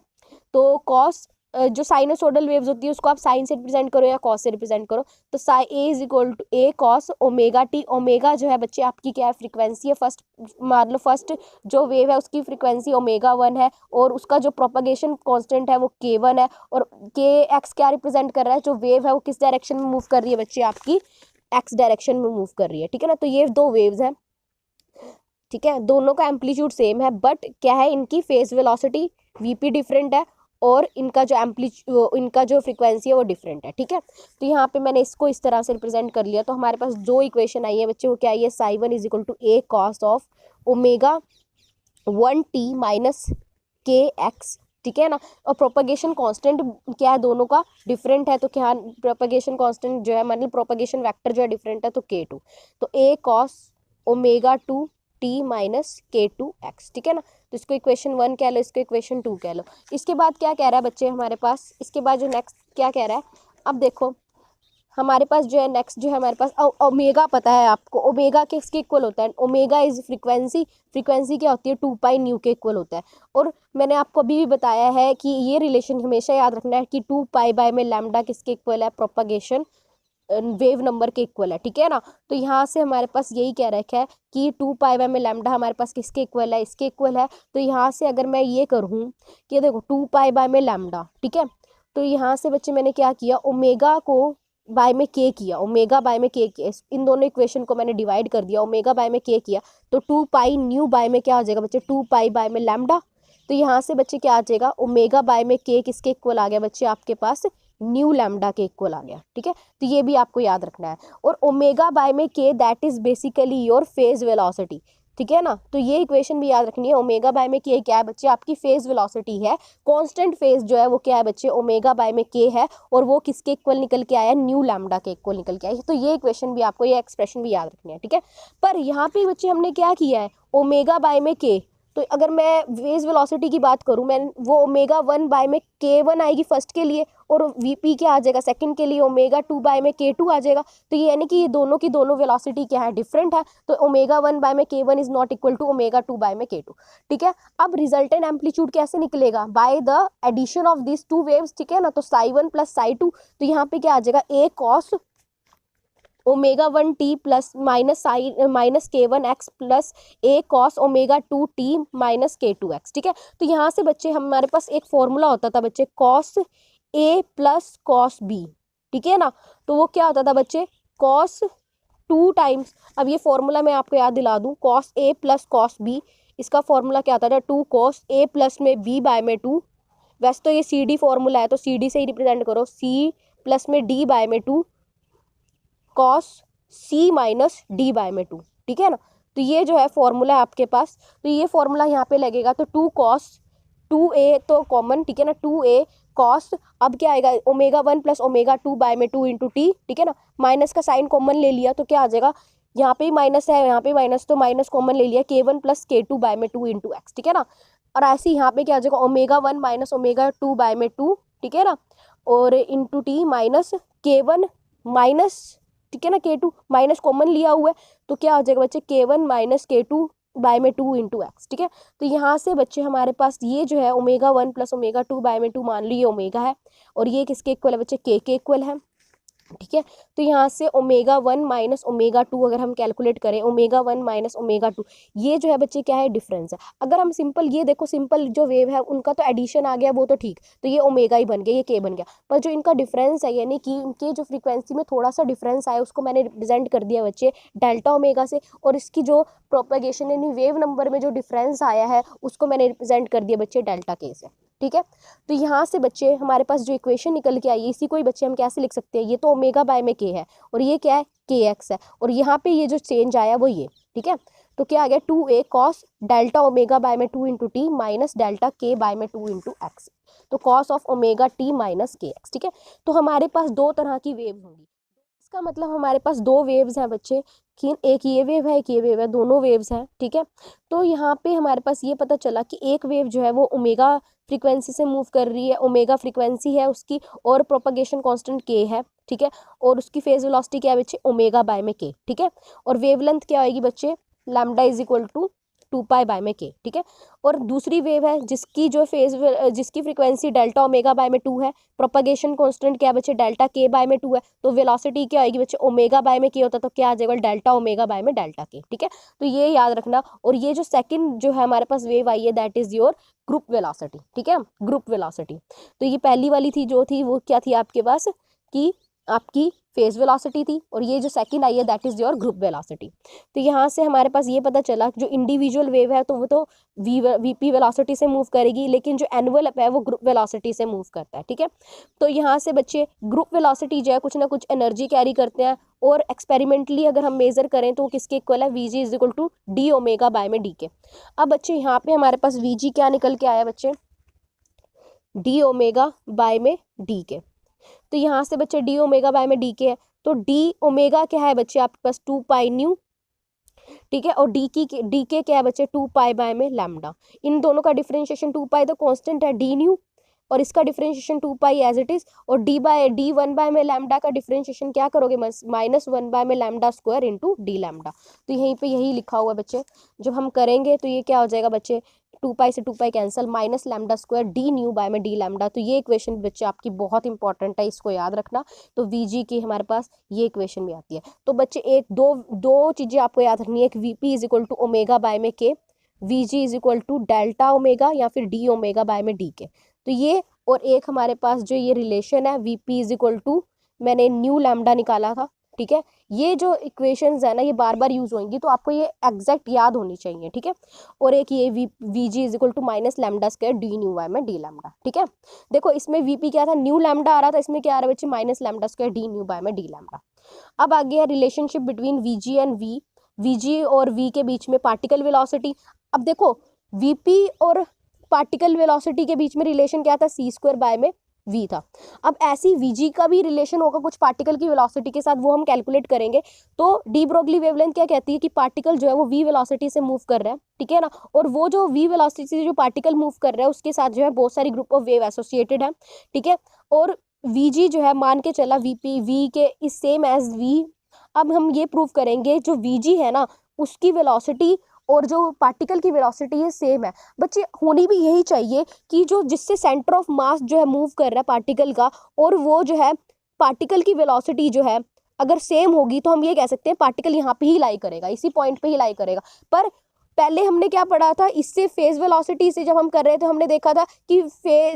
तो कॉस जो साइनोसोडल वेव्स होती है उसको आप साइन से रिप्रेजेंट करो या कॉस से रिप्रेजेंट करो, तो psi a is equal to a cos omega t. Omega जो है बच्चे आपकी क्या है, फ्रीक्वेंसी है। फर्स्ट मान लो फर्स्ट जो वेव है उसकी फ्रीक्वेंसी ओमेगा 1 है और उसका जो प्रोपगेशन कांस्टेंट है वो k1 है, और के एक्स क्या रिप्रेजेंट कर रहा है, जो वेव है वो किस डायरेक्शन में मूव कर रही है बच्चे, आपकी एक्स डायरेक्शन में मूव कर रही है, ठीक है ना। तो ये दो वेव्स हैं, ठीक है, दोनों का एम्पलीट्यूड सेम है, बट क्या है, इनकी फेज वेलोसिटी वीपी डिफरेंट है और इनका जो फ्रीक्वेंसी है वो डिफरेंट है, ठीक है। तो यहाँ पे मैंने इसको इस तरह से रिप्रेजेंट कर लिया। तो हमारे पास जो इक्वेशन आई है बच्चे वो क्या आई है, psi 1 is equal to a cos of omega 1t minus k x, ठीक है ना। और प्रोपगेशन कांस्टेंट क्या है, दोनों का डिफरेंट है, तो क्या प्रोपगेशन कांस्टेंट जो है मतलब प्रोपगेशन वेक्टर जो है डिफरेंट है, तो k2, तो a cos omega 2t minus k2x, ठीक है ना। तो इसको इक्वेशन 1 कह लो, इसको इक्वेशन 2 कह लो। इसके बाद क्या कह रहा है बच्चे हमारे पास, इसके बाद जो नेक्स्ट क्या कह रहा है, अब देखो हमारे पास जो है नेक्स्ट जो है हमारे पास ओमेगा पता है आपको, ओमेगा किसके इक्वल होता है, ओमेगा इज फ्रीक्वेंसी, फ्रीक्वेंसी क्या होती है 2 पाई न्यू के इक्वल होता है। और मैंने आपको अभी भी बताया है कि ये रिलेशन हमेशा याद रखना है कि 2 पाई बाय में लैम्डा किसके इक्वल है, प्रोपगेशन वेव नंबर के इक्वल है, ठीक है ना। तो यहाँ से हमारे पास यही कह रखा है कि 2 पाई बाय में लैम्डा हमारे पास किसके इक्वल है, इसके इक्वल है। तो यहाँ से अगर मैं ये करूँ कि देखो 2 पाई बाय में लैम्डा, ठीक है, तो यहाँ से बच्चे मैंने क्या किया, ओमेगा को बाय में के किया, ओमेगा बाय में के किया, इन दोनों इक्वेशन को मैंने डिवाइड कर दिया, ओमेगा बाय में के किया, तो 2 पाई न्यू बाय में क्या आ जाएगा बच्चे, 2 पाई बाय में लैम्डा। तो यहाँ से बच्चे क्या आ जाएगा, ओमेगा बाय में के किसके इक्वल आ गया बच्चे, आपके पास न्यू लैम्डा के इक्वल आ गया, ठीक है। तो ये भी आपको याद रखना है। और ओमेगा बाय में के that is basically your phase velocity, ठीक है ना। तो ये इक्वेशन भी याद रखनी है, ओमेगा बाय में के क्या है बच्चे, आपकी फेज वेलोसिटी है, कांस्टेंट फेज जो है वो क्या है बच्चे, ओमेगा बाय में के है, और वो किसके इक्वल निकल के आया, न्यू लैम्डा के इक्वल निकल के आया। तो ये इक्वेशन भी आपको, ये एक्सप्रेशन भी याद रखनी है, ठीक है। पर यहाँ पे बच्चे हमने क्या किया है, ओमेगा बाय में के, तो अगर मैं फेज वेलोसिटी की बात करूँ, मैं वो ओमेगा 1 बाय में k1 आएगी फर्स्ट के लिए, और वीपी क्या आ जाएगा सेकंड के लिए, ओमेगा 2 बाय में k2 आ जाएगा। तो ये यानी कि ये दोनों की दोनों वेलोसिटी क्या है, डिफरेंट है। तो ओमेगा 1 बाय में k1 is not equal to omega 2 by में k2, ठीक है। अब रिजल्टेंट एम्पलीट्यूड कैसे निकलेगा, by the addition of this two waves, ठीक है ना। तो साई 1 प्लस साई 2, तो यहाँ पे क्या आ जाएगा, a cos omega 1t plus minus k1x plus a cos omega 2t minus k2x, ठीक है। तो यहाँ से बच्चे हमारे पास एक फॉर्मूला होता था बच्चे, cos a plus cos b, ठीक है ना। तो वो क्या होता था बच्चे, कॉस 2 टाइम्स, अब ये फॉर्मूला मैं आपको याद दिला दूँ, cos a plus cos b, इसका फॉर्मूला क्या होता था, 2 कॉस a प्लस में b बाय में 2, वैसे तो ये सी डी फॉर्मूला है तो सी डी से ही रिप्रेजेंट करो, c प्लस में d बाय में 2 cos c minus D by में 2, ठीक है ना। तो ये जो है फॉर्मूला है आपके पास, तो ये फॉर्मूला यहाँ पे लगेगा, तो 2 कॉस 2a तो कॉमन, ठीक है ना, 2a कॉस, अब क्या आएगा, ओमेगा 1 प्लस ओमेगा 2 बाय में 2 इंटू टी, ठीक है ना। माइनस का साइन कॉमन ले लिया तो क्या आ जाएगा, यहाँ पे माइनस है यहाँ पे माइनस, तो माइनस कॉमन ले लिया, k1 प्लस k2 बाय में 2 इंटू एक्स, ठीक है ना। और ऐसे यहाँ पे क्या आ जाएगा, ओमेगा 1 माइनस ओमेगा 2 बाय में 2, ठीक है ना, और into T minus k1 minus, ठीक है ना, k2 माइनस कॉमन लिया हुआ है, तो क्या हो जाएगा बच्चे, k1 माइनस k2 बाय में 2 इंटू एक्स, ठीक है। तो यहाँ से बच्चे हमारे पास ये जो है ओमेगा 1 प्लस ओमेगा 2 बाय में 2, मान ली ये ओमेगा है, और ये किसके इक्वल है बच्चे, के इक्वल है, ठीक है। तो यहाँ से ओमेगा 1 माइनस ओमेगा 2 अगर हम कैलकुलेट करें, ओमेगा 1 माइनस ओमेगा 2, ये जो है बच्चे क्या है, डिफरेंस है। अगर हम सिंपल ये देखो, सिंपल जो वेव है उनका तो एडिशन आ गया, वो तो ठीक, तो ये ओमेगा ही बन गया, ये के बन गया, पर जो इनका डिफरेंस है, यानी कि इनके जो फ्रीक्वेंसी में थोड़ा सा डिफरेंस आया, उसको मैंने रिप्रेजेंट कर दिया बच्चे डेल्टा ओमेगा से, और इसकी जो प्रोपगेशन यानी वेव नंबर में जो डिफरेंस आया है उसको मैंने रिप्रेजेंट कर दिया बच्चे डेल्टा के से, ठीक है। तो यहाँ से बच्चे हमारे पास जो इक्वेशन निकल के आई है, इसी को ही बच्चे हम कैसे लिख सकते हैं, ये तो ओमेगा बाय में के है, और ये क्या है, के एक्स है, और यहाँ पे ये जो चेंज आया वो ये, ठीक है। तो क्या आ गया, 2a cos delta omega by में 2 इंटू टी माइनस डेल्टा के बाय में 2 इंटू एक्स, तो cos of omega t minus k x, ठीक है। तो हमारे पास दो तरह की वेव होंगी, इसका मतलब हमारे पास दो वेव्स हैं बच्चे, कि एक ये वेव है, एक ये वेव है, दोनों वेव्स हैं, ठीक है। तो यहाँ पे हमारे पास ये पता चला कि एक वेव जो है वो ओमेगा फ्रीक्वेंसी से मूव कर रही है, ओमेगा फ्रीक्वेंसी है उसकी, और प्रोपगेशन कांस्टेंट के है, ठीक है, और उसकी फेज वेलोसिटी क्या है बच्चे, ओमेगा बाय में के, ठीक है। और वेवलेंथ क्या आएगी बच्चे, lambda is equal to 2 pi by में के, ठीक है। और दूसरी वेव है जिसकी जो जिसकी फ्रीक्वेंसी डेल्टा ओमेगा बाय में 2 है, प्रोपगेशन कांस्टेंट क्या है बच्चे, डेल्टा के बाय में 2 है, तो वेलोसिटी क्या आएगी बच्चे, ओमेगा बाय में के होता तो क्या आ जाएगा, डेल्टा ओमेगा बाय में डेल्टा के, ठीक है। तो ये याद रखना। और ये जो सेकंड जो है हमारे पास वेव आई है that is your group velocity, ठीक है, ग्रुप वेलोसिटी। तो ये पहली वाली थी जो थी वो क्या थी आपके पास कि आपकी फेज वेलोसिटी थी, और ये जो सेकंड आई है that is your group velocity. तो यहाँ से हमारे पास ये पता चला जो इंडिविजुअल वेव है तो वो तो वीपी वेलोसिटी से मूव करेगी, लेकिन जो एनवलप है वो ग्रुप वेलोसिटी से मूव करता है, ठीक है। तो यहाँ से बच्चे ग्रुप वेलोसिटी जो है कुछ ना कुछ एनर्जी कैरी करते हैं, और एक्सपेरिमेंटली अगर हम मेजर करें तो किसके इक्वल है, V ji is equal to D omega by में डी के। अब बच्चे यहाँ पे हमारे पास वी जी क्या निकल के आया बच्चे, डी ओमेगा बाय में डी के। तो यहाँ से बच्चे डी ओमेगा बाय में डी के है, तो डी ओमेगा क्या है बच्चे आपके पास 2 पाई न्यू, ठीक है, और डी के क्या है बच्चे 2 पाई बाय में लैम्डा। इन दोनों का डिफरेंशिएशन 2 पाई तो कांस्टेंट है डी न्यू, और इसका डिफरेंशिएशन 2 पाई एज इट इज, और डी 1 बाय में लैम्डा का डिफरेंशिएशन क्या करोगे, -1 बाय में lambda square into D lambda. तो यहीं पे यही लिखा हुआ है बच्चे, जब हम करेंगे तो ये क्या हो जाएगा बच्चे, 2 पाई से 2 pi cancel, minus lambda square D nu by में डी लैम्डा। तो ये इक्वेशन बच्चे आपकी बहुत इंपॉर्टेंट है, इसको याद रखना। तो वी जी की हमारे पास ये इक्वेशन भी आती है। तो बच्चे एक दो चीज़ें आपको याद रखनी है, एक V P is equal to omega by में K, V ji is equal to delta omega या फिर डी ओमेगा बाय में डी के। तो ये, और एक हमारे पास जो ये रिलेशन है V P is equal to, मैंने न्यू लैम्डा निकाला था, ठीक है। ये जो इक्वेशंस है ना ये बार बार यूज होंगी, तो आपको ये एग्जैक्ट याद होनी चाहिए, ठीक है। और एक ये V ji is equal to minus lambda square D nu by में डी लैम्डा, ठीक है। देखो इसमें वीपी क्या था, न्यू लैम्डा आ रहा था, इसमें क्या आ रहा है बच्चे, minus lambda square D nu by में डी लैम्डा। अब आगे है relationship between VG and VG और वी के बीच में पार्टिकल वेलोसिटी। अब देखो वीपी और पार्टिकल वेलोसिटी के बीच में रिलेशन क्या था, सी स्क्वायर बाय में वी था। अब ऐसी वीजी का भी रिलेशन होगा कुछ पार्टिकल की वेलोसिटी के साथ, वो हम कैलकुलेट करेंगे। तो डी ब्रोगली वेवलेंथ क्या कहती है कि पार्टिकल जो है वो वी वेलोसिटी से मूव कर रहा है, ठीक है ना, और वो जो वी वेलोसिटी से जो पार्टिकल मूव कर रहा है उसके साथ जो है बहुत सारी ग्रुप ऑफ वेव एसोसिएटेड है, ठीक है। और वीजी जो है मान के चला वीपी वी के इज सेम एज वी। अब हम ये प्रूव करेंगे जो वीजी है ना उसकी वेलोसिटी और जो पार्टिकल की वेलोसिटी है सेम है। बच्चे होनी भी यही चाहिए कि जो जिससे सेंटर ऑफ मास जो है मूव कर रहा है पार्टिकल का, और वो जो है पार्टिकल की वेलोसिटी जो है अगर सेम होगी तो हम ये कह सकते हैं पार्टिकल यहाँ पे ही लाई करेगा, इसी पॉइंट पे ही लाई करेगा। पर पहले हमने क्या पढ़ा था, इससे फेज वेलोसिटी से जब हम कर रहे थे हमने देखा था कि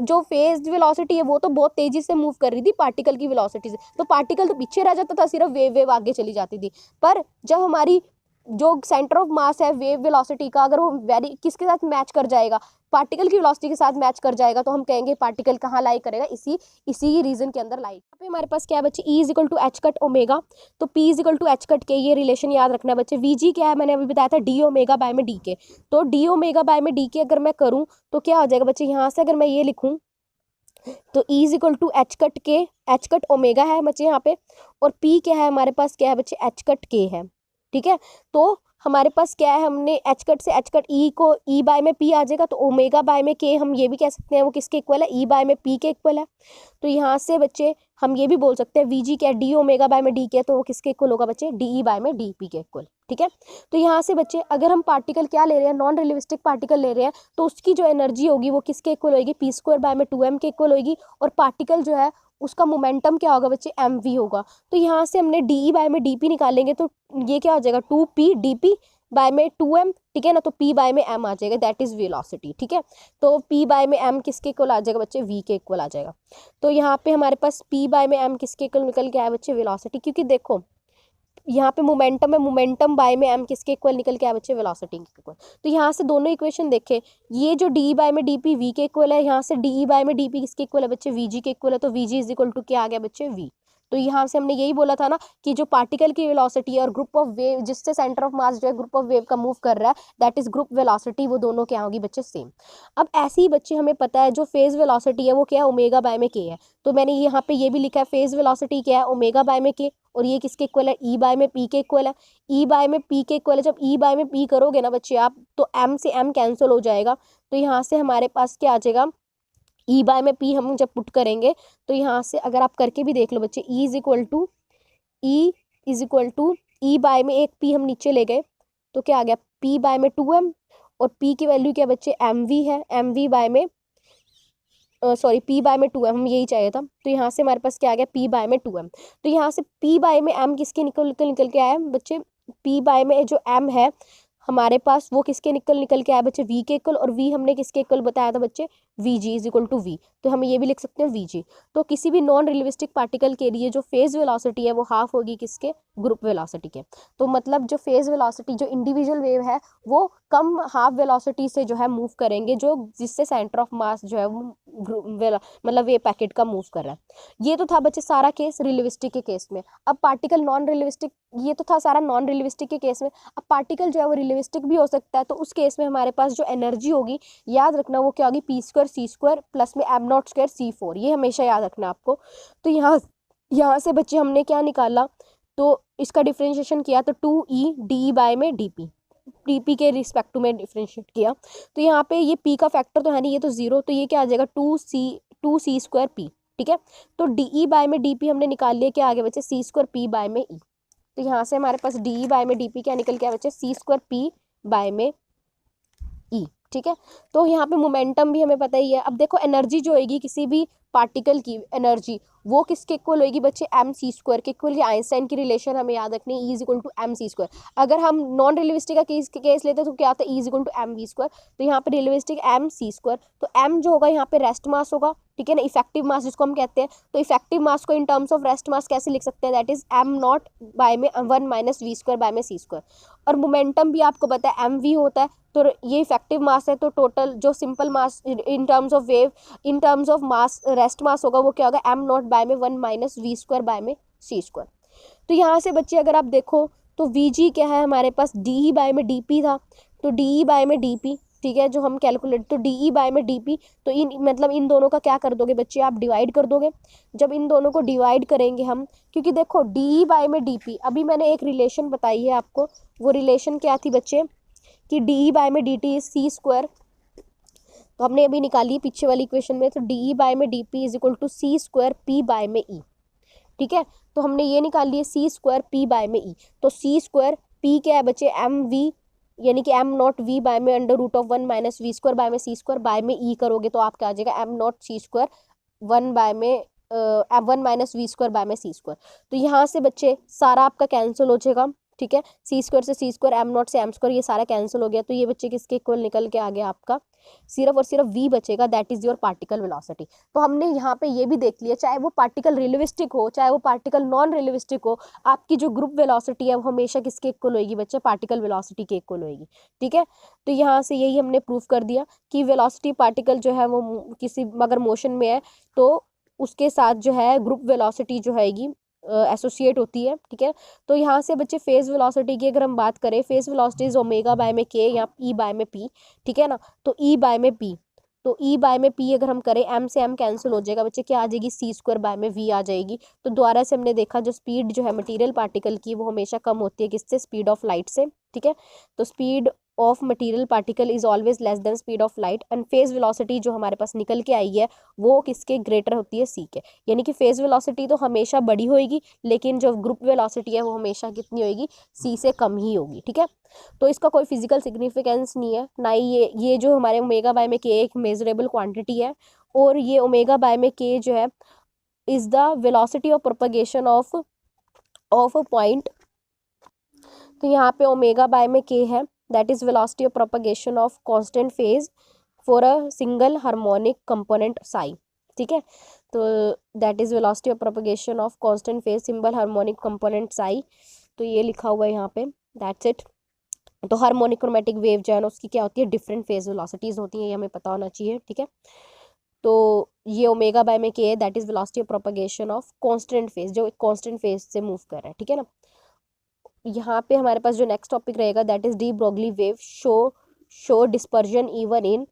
जो फेज वेलोसिटी है वो तो बहुत तेजी से मूव कर रही थी पार्टिकल की वेलोसिटी से, तो पार्टिकल तो पीछे रह जाता था, सिर्फ वेव आगे चली जाती थी। पर जब हमारी जो सेंटर ऑफ मास है वेव वेलोसिटी का अगर वो वेरी किसके साथ मैच कर जाएगा, पार्टिकल की वेलोसिटी के साथ मैच कर जाएगा, तो हम कहेंगे पार्टिकल कहाँ लाई करेगा, इसी रीजन के अंदर लाई। यहाँ पे हमारे पास क्या है बच्चे, E is equal to H cut omega, तो P is equal to H cut K, ये रिलेशन याद रखना बच्चे। VG क्या है मैंने अभी बताया था, डी ओमेगा बाय में डी के। तो डी ओमेगा बाय में डी के अगर मैं करूँ तो क्या हो जाएगा बच्चे, यहाँ से अगर मैं ये लिखूँ तो E is equal to H cut K, H cut omega है बच्चे यहाँ पे, और P क्या है हमारे पास, क्या है बच्चे, एच कट के है, ठीक है। तो हमारे पास क्या है, हमने एच कट से एच कट ई को ई बाय में पी आ जाएगा, तो ओमेगा बाय में के हम ये भी कह सकते हैं वो किसके इक्वल है, ई बाय में पी के इक्वल है। तो यहाँ से बच्चे हम ये भी बोल सकते हैं वीजी क्या डी ओमेगा बाय में डी के, तो वो किसके इक्वल होगा बच्चे, डी ई बाय में डी पी के इक्वल, ठीक है। तो यहाँ से बच्चे अगर हम पार्टिकल क्या ले रहे हैं, नॉन रिलेटिविस्टिक पार्टिकल ले रहे हैं, तो उसकी जो एनर्जी होगी वो किसके इक्वल होगी, पी स्क्वायर बाय में 2m के इक्वल होगी, और पार्टिकल जो है उसका मोमेंटम क्या होगा बच्चे, mv होगा। तो यहाँ से हमने डी बाय में डी निकालेंगे तो ये क्या हो जाएगा, 2p डी बाय में 2m, ठीक है ना, तो p बाय में m आ जाएगा, दैट इज वेलोसिटी, ठीक है। तो p बाय में m किसके इक्वल आ जाएगा बच्चे, v के इक्वल आ जाएगा। तो यहाँ पे हमारे पास p बाय में m किसके इक्वल निकल के आया बच्चे, वेलोसिटी, क्योंकि देखो यहाँ पे मोमेंटम है, मोमेंटम बाय में m किसके इक्वल निकल के आया बच्चे, वेलोसिटी के इक्वल। तो यहाँ से दोनों इक्वेशन देखें, ये जो डी बाय में डी पी वी के इक्वल है, यहाँ से डी बाय में डी पी किसके इक्वल है बच्चे, वी जी के इक्वल है, तो we ji is equal to क्या आ गया बच्चे, वी। तो यहाँ से हमने यही बोला था ना कि जो पार्टिकल की वेलोसिटी है और ग्रुप ऑफ वेव जिससे सेंटर ऑफ मास जो है ग्रुप ऑफ वेव का मूव कर रहा है दैट इज ग्रुप वेलोसिटी, वो दोनों क्या होगी बच्चे, सेम। अब ऐसे ही बच्चे हमें पता है जो फेज वेलोसिटी है वो क्या है, ओमेगा बाय में के है। तो मैंने यहाँ पे ये भी लिखा है फेज वेलोसिटी क्या है, ओमेगा बाय में के, और ये किसके इक्वल है, ई बाय में पी के इक्वल है। ई बाय में पी के इक्वल है, जब ई बाय में पी करोगे ना बच्चे आप तो एम से एम कैंसिल हो जाएगा। तो यहाँ से हमारे पास क्या आ जाएगा, ई बाय में पी हम जब पुट करेंगे तो यहाँ से अगर आप करके भी देख लो बच्चे, E is equal to E by में एक पी हम नीचे ले गए तो क्या आ गया, पी बाय में 2m, और p की वैल्यू क्या बच्चे mv है, mv बाय में सॉरी p बाय में 2m, हम यही चाहिए था। तो यहाँ से हमारे पास क्या आ गया p बाय में 2m। तो यहाँ से p बाय में m किसके निकल के आया बच्चे, p बाय में जो m है हमारे पास वो किसके निकल के आया बच्चे, v के इक्वल। और v हमने किसके इक्वल बताया था बच्चे, vg is equal to v। तो हम ये भी लिख सकते हैं vg। तो किसी भी नॉन रिलेटिविस्टिक पार्टिकल के लिए जो फेज वेलोसिटी है वो हाफ होगी किसके, ग्रुप वेलोसिटी के। तो मतलब जो फेज वेलोसिटी जो इंडिविजुअल वेव है वो कम हाफ वेलोसिटी से जो है मूव करेंगे, जो जिससे सेंटर ऑफ मास जो है वो मतलब वेव पैकेट का मूव कर रहा है। ये तो था बच्चे सारा केस रिलेटिविस्टिक के केस में। अब पार्टिकल नॉन रिलेटिविस्टिक, ये तो था सारा नॉन रिलेटिविस्टिक के केस में। अब पार्टिकल जो है वो रिलेटिविस्टिक भी हो सकता है। तो उस केस में हमारे पास जो एनर्जी होगी, याद रखना वो क्या होगी, p square c square plus में m नॉट स्क्वायर c4, ये हमेशा याद रखना आपको। तो यहाँ से बच्चे हमने क्या निकाला, तो इसका डिफ्रेंशिएशन किया तो 2e डी बाय में dp के रिस्पेक्ट में डिफ्रेंशिएट किया। तो यहाँ पे ये p का फैक्टर तो है नहीं, ये तो 0, तो ये क्या आ जाएगा 2c स्क्वायर p, ठीक है। तो डी बाय में dp हमने निकाल लिया, क्या आगे बच्चे c स्क्वायर p बाय में e। तो यहाँ से हमारे पास डी बाय में dp क्या निकल के आया बच्चे, c स्क्वायर p बाय में e, ठीक है। तो यहाँ पे मोमेंटम भी हमें पता ही है। अब देखो एनर्जी जो होगी किसी भी पार्टिकल की एनर्जी वो किसके इक्वल होगी बच्चे, एम सी स्क्वायर के इक्वल। आइंस्टाइन की रिलेशन हमें याद रखनी है, E is equal to M C square. अगर हम नॉन रिलेटिविस्टिक का केस लेते तो क्या होता है, E is equal to M V square. तो यहाँ पे रिलेटिविस्टिक एम सी स्क्वायर, तो एम जो होगा यहाँ पे रेस्ट मास होगा, ठीक है ना, इफेक्टिव मास जिसको हम कहते हैं। तो इफेक्टिव मास को in terms of rest mass कैसे लिख सकते हैं, that is M not by में 1 माइनस वी स्क्वायर बाय में सी स्क्वायर। और मोमेंटम भी आपको पता है एम वी होता है। तो ये इफेक्टिव मास है, तो टोटल जो simple mass in terms of wave, in terms of mass rest mass होगा वो क्या होगा, एम नॉट बाय में 1 माइनस वी स्क्वायर बाय में सी स्क्वायर। तो यहाँ से बच्चे अगर आप देखो तो वी जी क्या है हमारे पास, डी ई बाय में डी पी था, तो डी ई बाय में डी पी, ठीक है, जो हम कैलकुलेट, तो डी ई बाय में डी पी। तो इन मतलब इन दोनों का क्या कर दोगे बच्चे, आप डिवाइड कर दोगे। जब इन दोनों को डिवाइड करेंगे हम, क्योंकि देखो डी ई बाय में डी पी, अभी मैंने एक रिलेशन बताई है आपको, वो रिलेशन क्या थी बच्चे, कि डी ई बाय में D T is C square. तो हमने अभी निकाली पीछे वाली इक्वेशन में, तो डी ई बाय में D P is equal to C square P by में ई, ठीक है। तो हमने ये निकाल लिया सी स्क्वायर पी बाय में ई। तो सी स्क्वायर पी क्या है बच्चे, एम वी, यानी कि एम नॉट वी बाय में under root of 1 minus V square by में सी स्क्वायर, बाय में ई करोगे तो आपका आ जाएगा M not C square 1 by में 1 माइनस वी स्क्वायर बाय में सी स्क्वायर। तो यहाँ से बच्चे सारा आपका कैंसिल हो जाएगा, ठीक है। सी स्क्वायर से सी स्क्वायर, एम नॉट से एम स्क्वायर, ये सारा कैंसिल हो गया। तो ये बच्चे किसके इक्वल निकल के आ गया आपका, सिर्फ और सिर्फ v बचेगा, that is your particle velocity. तो हमने यहाँ पे ये भी देख लिया, चाहे वो पार्टिकल रिलेटिविस्टिक हो चाहे वो पार्टिकल नॉन रिलेटिविस्टिक हो, आपकी जो ग्रुप वेलोसिटी है वो हमेशा किसके इक्वल होगी बच्चे, पार्टिकल वेलोसिटी के इक्वल होगी, ठीक है। तो यहाँ से यही हमने प्रूफ कर दिया कि वेलोसिटी पार्टिकल जो है वो किसी अगर मोशन में है तो उसके साथ जो है ग्रुप वेलोसिटी जो है एसोसिएट होती है, ठीक है। तो यहाँ से बच्चे फेज वेलोसिटी की अगर हम बात करें, phase velocity is omega by में के या ई बाय में पी, ठीक है ना। तो ई बाय में पी, तो ई बाय में पी अगर हम करें, एम से एम कैंसिल हो जाएगा बच्चे, क्या आ जाएगी, सी स्क्वायर बाय में वी आ जाएगी। तो दोबारा से हमने देखा जो स्पीड जो है मटेरियल पार्टिकल की वो हमेशा कम होती है किससे, स्पीड ऑफ लाइट से, ठीक है। तो speed of material particle is always less than speed of light, and phase velocity जो हमारे पास निकल के आई है वो किसके ग्रेटर होती है, सी के। यानी कि फेज वेलोसिटी तो हमेशा बड़ी होगी, लेकिन जो ग्रुप वेलोसिटी है वो हमेशा कितनी होगी, सी से कम ही होगी, ठीक है। तो इसका कोई फिजिकल सिग्निफिकेंस नहीं है, ना ही ये जो हमारे ओमेगा बाय में के एक मेजरेबल क्वांटिटी है, और ये ओमेगा बाय में के जो है is the velocity of propagation of a point. तो यहाँ पे ओमेगा बाय में के है, that is velocity of propagation of constant phase for a single harmonic component Sai, ठीक है। तो that is velocity of propagation of constant phase single harmonic component Sai. तो ये लिखा हुआ है यहाँ पे, दैट्स इट। तो हार्मोनिक क्रोमेटिक वेव जो है ना उसकी क्या होती है, डिफरेंट फेज वेलोसिटीज होती है, ये हमें पता होना चाहिए, ठीक है। तो ये ओमेगा बाय में के है, that is velocity of propagation of constant phase, जो कांस्टेंट फेज से मूव कर रहा है, ठीक है ना। यहाँ पे हमारे पास जो नेक्स्ट टॉपिक रहेगा that is de Broglie wave show dispersion even in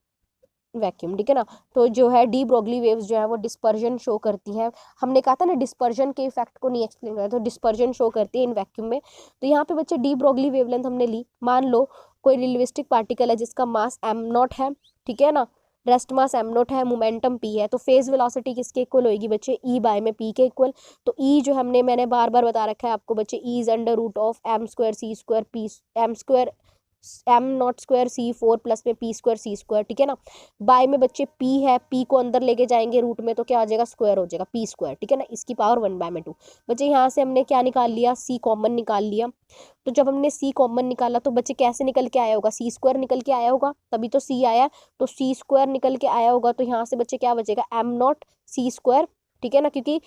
vacuum, ठीक है ना। तो जो है डी ब्रोगली वेव्स जो है वो डिस्पर्जन शो करती हैं। हमने कहा था ना डिस्पर्जन के इफेक्ट को नहीं एक्सप्लेन करा, तो डिस्पर्जन शो करती है इन वैक्यूम में। तो यहाँ पे बच्चे डी ब्रोगली वेवलेंथ हमने ली, मान लो कोई रिलेटिविस्टिक पार्टिकल है जिसका मास एम नॉट है, ठीक है ना, रेस्ट मास एम नॉट है, मोमेंटम पी है। तो फेज वेलोसिटी किसके इक्वल होगी बच्चे, ई बाय में पी के इक्वल। तो ई जो मैंने बार बार बता रखा है आपको बच्चे, E is under root of M square C square P, M square m0 square c4 plus में p स्क्वायर c स्क्वायर, ठीक है ना। बाय में बच्चे p है, p को अंदर लेके जाएंगे रूट में तो क्या आ जाएगा, स्क्वायर हो जाएगा p स्क्वायर, ठीक है ना, इसकी पावर 1/2। बच्चे यहाँ से हमने क्या निकाल लिया, c कॉमन निकाल लिया। तो जब हमने c कॉमन निकाला तो बच्चे कैसे निकल के आया होगा, c स्क्वायर निकल के आया होगा, तभी तो c आया। तो c स्क्वायर निकल के आया होगा तो यहाँ से बच्चे क्या बचेगा, m0 c स्क्वायर, ठीक है ना, क्योंकि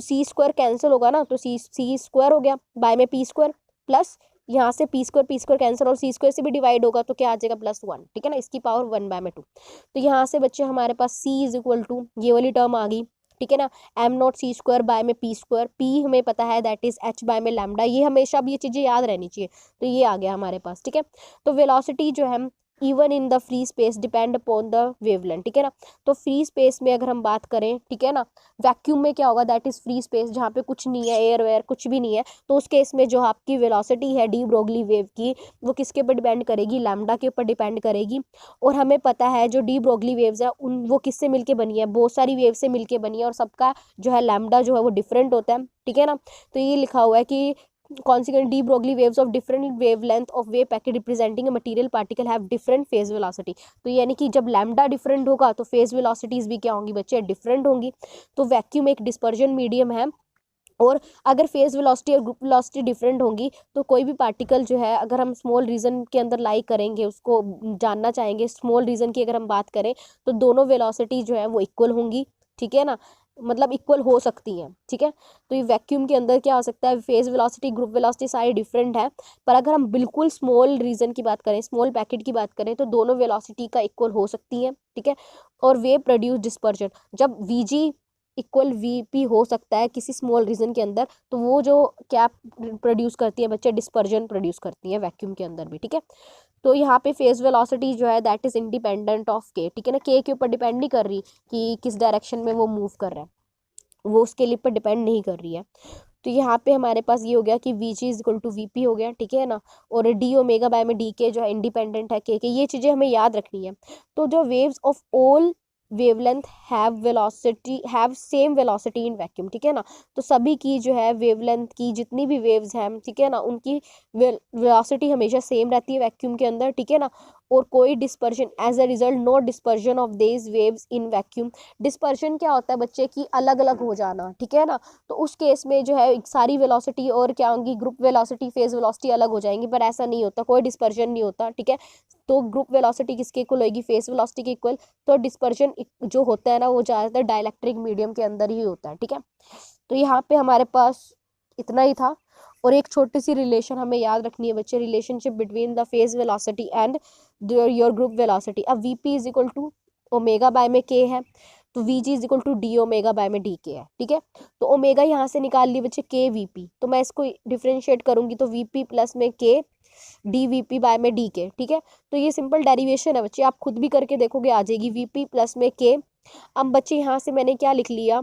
c स्क्वायर कैंसिल होगा ना, तो c स्क्वायर हो गया बाय में p स्क्वायर प्लस यहाँ से p स्क्वायर कैंसिल और c स्क्वायर से भी डिवाइड होगा तो क्या आ जाएगा, +1, ठीक है ना, इसकी पावर 1/2। तो यहाँ से बच्चे हमारे पास c इज इक्वल टू ये वाली टर्म आ गई, ठीक है ना, m0 c स्क्वायर बाय में p स्क्वायर, p हमें पता है दैट इज h बाय में लैम्डा, ये हमेशा भी ये चीज़ें याद रहनी चाहिए। तो ये आ गया हमारे पास, ठीक है। तो वेलोसिटी जो है even in the free space depend upon the wavelength, ठीक है ना। तो फ्री स्पेस में अगर हम बात करें, ठीक है ना, वैक्यूम में क्या होगा, दैट इज फ्री स्पेस, जहाँ पे कुछ नहीं है, एयर वेयर कुछ भी नहीं है, तो उस केस में जो आपकी वेलोसिटी है डी ब्रोगली वेव की, वो किसके ऊपर डिपेंड करेगी, लैम्डा के ऊपर डिपेंड करेगी। और हमें पता है जो डी ब्रोगली वेव्स है उन वो किससे मिलके बनी है, बहुत सारी वेव से मिलके बनी है, और सबका जो है लैम्डा जो है वो डिफरेंट होता है, ठीक है ना। तो ये लिखा हुआ है कि consequent de Broglie waves of different wavelength of wave packet representing a material particle have different phase velocity। तो यानी कि जब लैम्डा डिफरेंट होगा तो फेज वेलोसिटीज भी क्या होंगी बच्चे, डिफरेंट होंगी। तो वैक्यूम एक डिस्पर्जन मीडियम है, और अगर फेज वेलोसिटी और ग्रुप वेलोसिटी डिफरेंट होंगी तो कोई भी पार्टिकल जो है, अगर हम स्मॉल रीजन के अंदर लाई करेंगे, उसको जानना चाहेंगे स्मॉल रीजन की अगर हम बात करें, तो दोनों वेलोसिटी जो है वो इक्वल होंगी, ठीक है ना, मतलब इक्वल हो सकती हैं, ठीक है। तो ये वैक्यूम के अंदर क्या हो सकता है, फेज वेलोसिटी ग्रुप वेलोसिटी सारी डिफरेंट है, पर अगर हम बिल्कुल स्मॉल रीजन की बात करें, स्मॉल पैकेट की बात करें, तो दोनों वेलोसिटी का इक्वल हो सकती है, ठीक है। और वेव प्रोड्यूस डिस्पर्जन, जब वीजी इक्वल वीपी हो सकता है किसी स्मॉल रीजन के अंदर, तो वो जो क्या प्रोड्यूस करती है बच्चे, डिस्पर्जन प्रोड्यूस करती है वैक्यूम के अंदर भी, ठीक है। तो यहाँ पे फेज वेलोसिटी जो है दैट इज इंडिपेंडेंट ऑफ के, ठीक है ना, के ऊपर डिपेंड नहीं कर रही कि किस डायरेक्शन में वो मूव कर रहा है, वो उसके लिए पर डिपेंड नहीं कर रही है। तो यहाँ पे हमारे पास ये हो गया कि V ji is equal to V P हो गया, ठीक है ना, और डी ओमेगा बाय में डी के जो है इंडिपेंडेंट है के, ये चीज़ें हमें याद रखनी है। तो जो waves of all wavelength have same velocity in vacuum, ठीक है ना। तो सभी की जो है वेवलेंथ की जितनी भी वेव्स हैं, ठीक है ना, उनकी वेलोसिटी हमेशा सेम रहती है वैक्यूम के अंदर, ठीक है ना। और कोई dispersion as a result, no dispersion of these waves in vacuum. Dispersion क्या होता है बच्चे की, अलग अलग हो जाना, ठीक है ना। तो उस केस में जो है सारी वेलोसिटी और क्या होंगी, ग्रुप वेलोसिटी फेज वेलोसिटी अलग हो जाएंगी, पर ऐसा नहीं होता, कोई डिस्पर्जन नहीं होता, ठीक है। तो ग्रुप वेलोसिटी किसके इक्वल होगी, फेज वेलोसिटी के इक्वल। तो डिस्पर्जन जो होता है ना वो ज़्यादातर डाइलेक्ट्रिक मीडियम के अंदर ही होता है, ठीक है। तो यहाँ पे हमारे पास इतना ही था। और एक छोटी सी रिलेशन हमें याद रखनी है बच्चे, relationship between the phase velocity and your group velocity. अब v P is equal to omega by में के है, तो we ji is equal to D omega by में डी के है, ठीक है। तो ओमेगा यहाँ से निकाल लिए बच्चे के वी पी, तो मैं इसको डिफ्रेंशिएट करूंगी तो वी पी प्लस में के डी वी पी बाय में डी के, ठीक है। तो ये सिंपल डेरिवेशन है बच्चे, आप खुद भी करके देखोगे आ जाएगी, वी पी प्लस में के। अब बच्चे यहाँ से मैंने क्या लिख लिया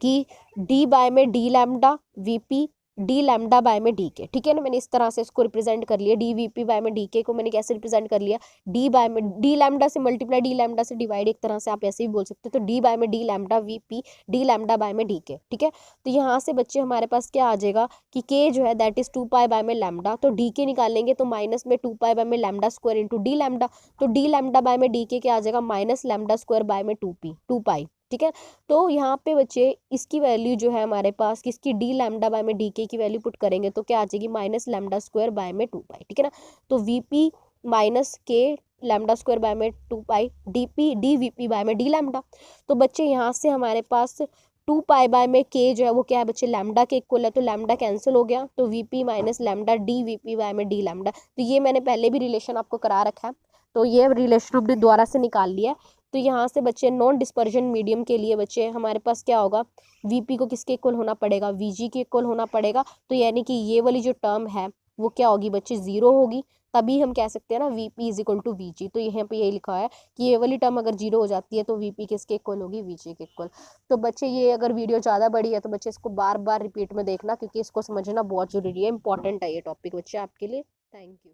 कि डी बाय में D lambda V P D lambda by में डी के, ठीक है ना। मैंने इस तरह से इसको रिप्रेजेंट कर लिया, डी वी पी बाय में डी के को मैंने कैसे रिप्रेजेंट कर लिया, डी बाय में डी लैम्डा से मल्टीप्लाई डी लैम्डा से डिवाइड, एक तरह से आप ऐसे भी बोल सकते हो। तो डी बाय में D lambda V P D lambda by में डी के, ठीक है। तो यहाँ से बच्चे हमारे पास क्या आ जाएगा कि के जो है दैट इज 2 पाई बाय में लैम्डा, तो डी के निकालेंगे तो माइनस में 2 पाई बाय में lambda square into D lambda, तो डी लैम्डा बाय में डी के क्या आ जाएगा, माइनस लैम्डा स्क्वायर बाय में 2 पाई, ठीक है। तो यहाँ पे बच्चे इसकी वैल्यू जो है हमारे पास किसकी, डी लैम्डा बाय में डी के की वैल्यू पुट करेंगे तो क्या आ जाएगी, माइनस लैम्डा स्क्वायर बाय में 2 पाई, ठीक है ना। तो वी पी माइनस के लैम्डा स्क्वायर बाय में 2 pi D P D V P by में डी लैम्डा। तो बच्चे यहाँ से हमारे पास 2 पाई बाय में के जो है वो क्या है बच्चे, लैम्डा के इक्वल है, तो लैम्डा कैंसिल हो गया, तो V P minus lambda D V P by में डी लैम्डा। तो ये मैंने पहले भी रिलेशन आपको करा रखा है, तो ये रिलेशन हमने दोबारा से निकाल लिया है। तो यहाँ से बच्चे नॉन डिस्पर्जन मीडियम के लिए बच्चे हमारे पास क्या होगा, वीपी को किसके इक्वल होना पड़ेगा, वीजी के इक्वल होना पड़ेगा। तो यानी कि ये वाली जो टर्म है वो क्या होगी बच्चे, जीरो होगी, तभी हम कह सकते हैं ना VP is equal to VG. तो यहाँ पे यही लिखा है कि ये वाली टर्म अगर जीरो हो जाती है तो वीपी किसके इक्वल होगी, वीजी के इक्वल। तो बच्चे ये अगर वीडियो ज़्यादा बड़ी है तो बच्चे इसको बार बार रिपीट में देखना, क्योंकि इसको समझना बहुत जरूरी है, इंपॉर्टेंट है ये टॉपिक बच्चे आपके लिए। Thank you.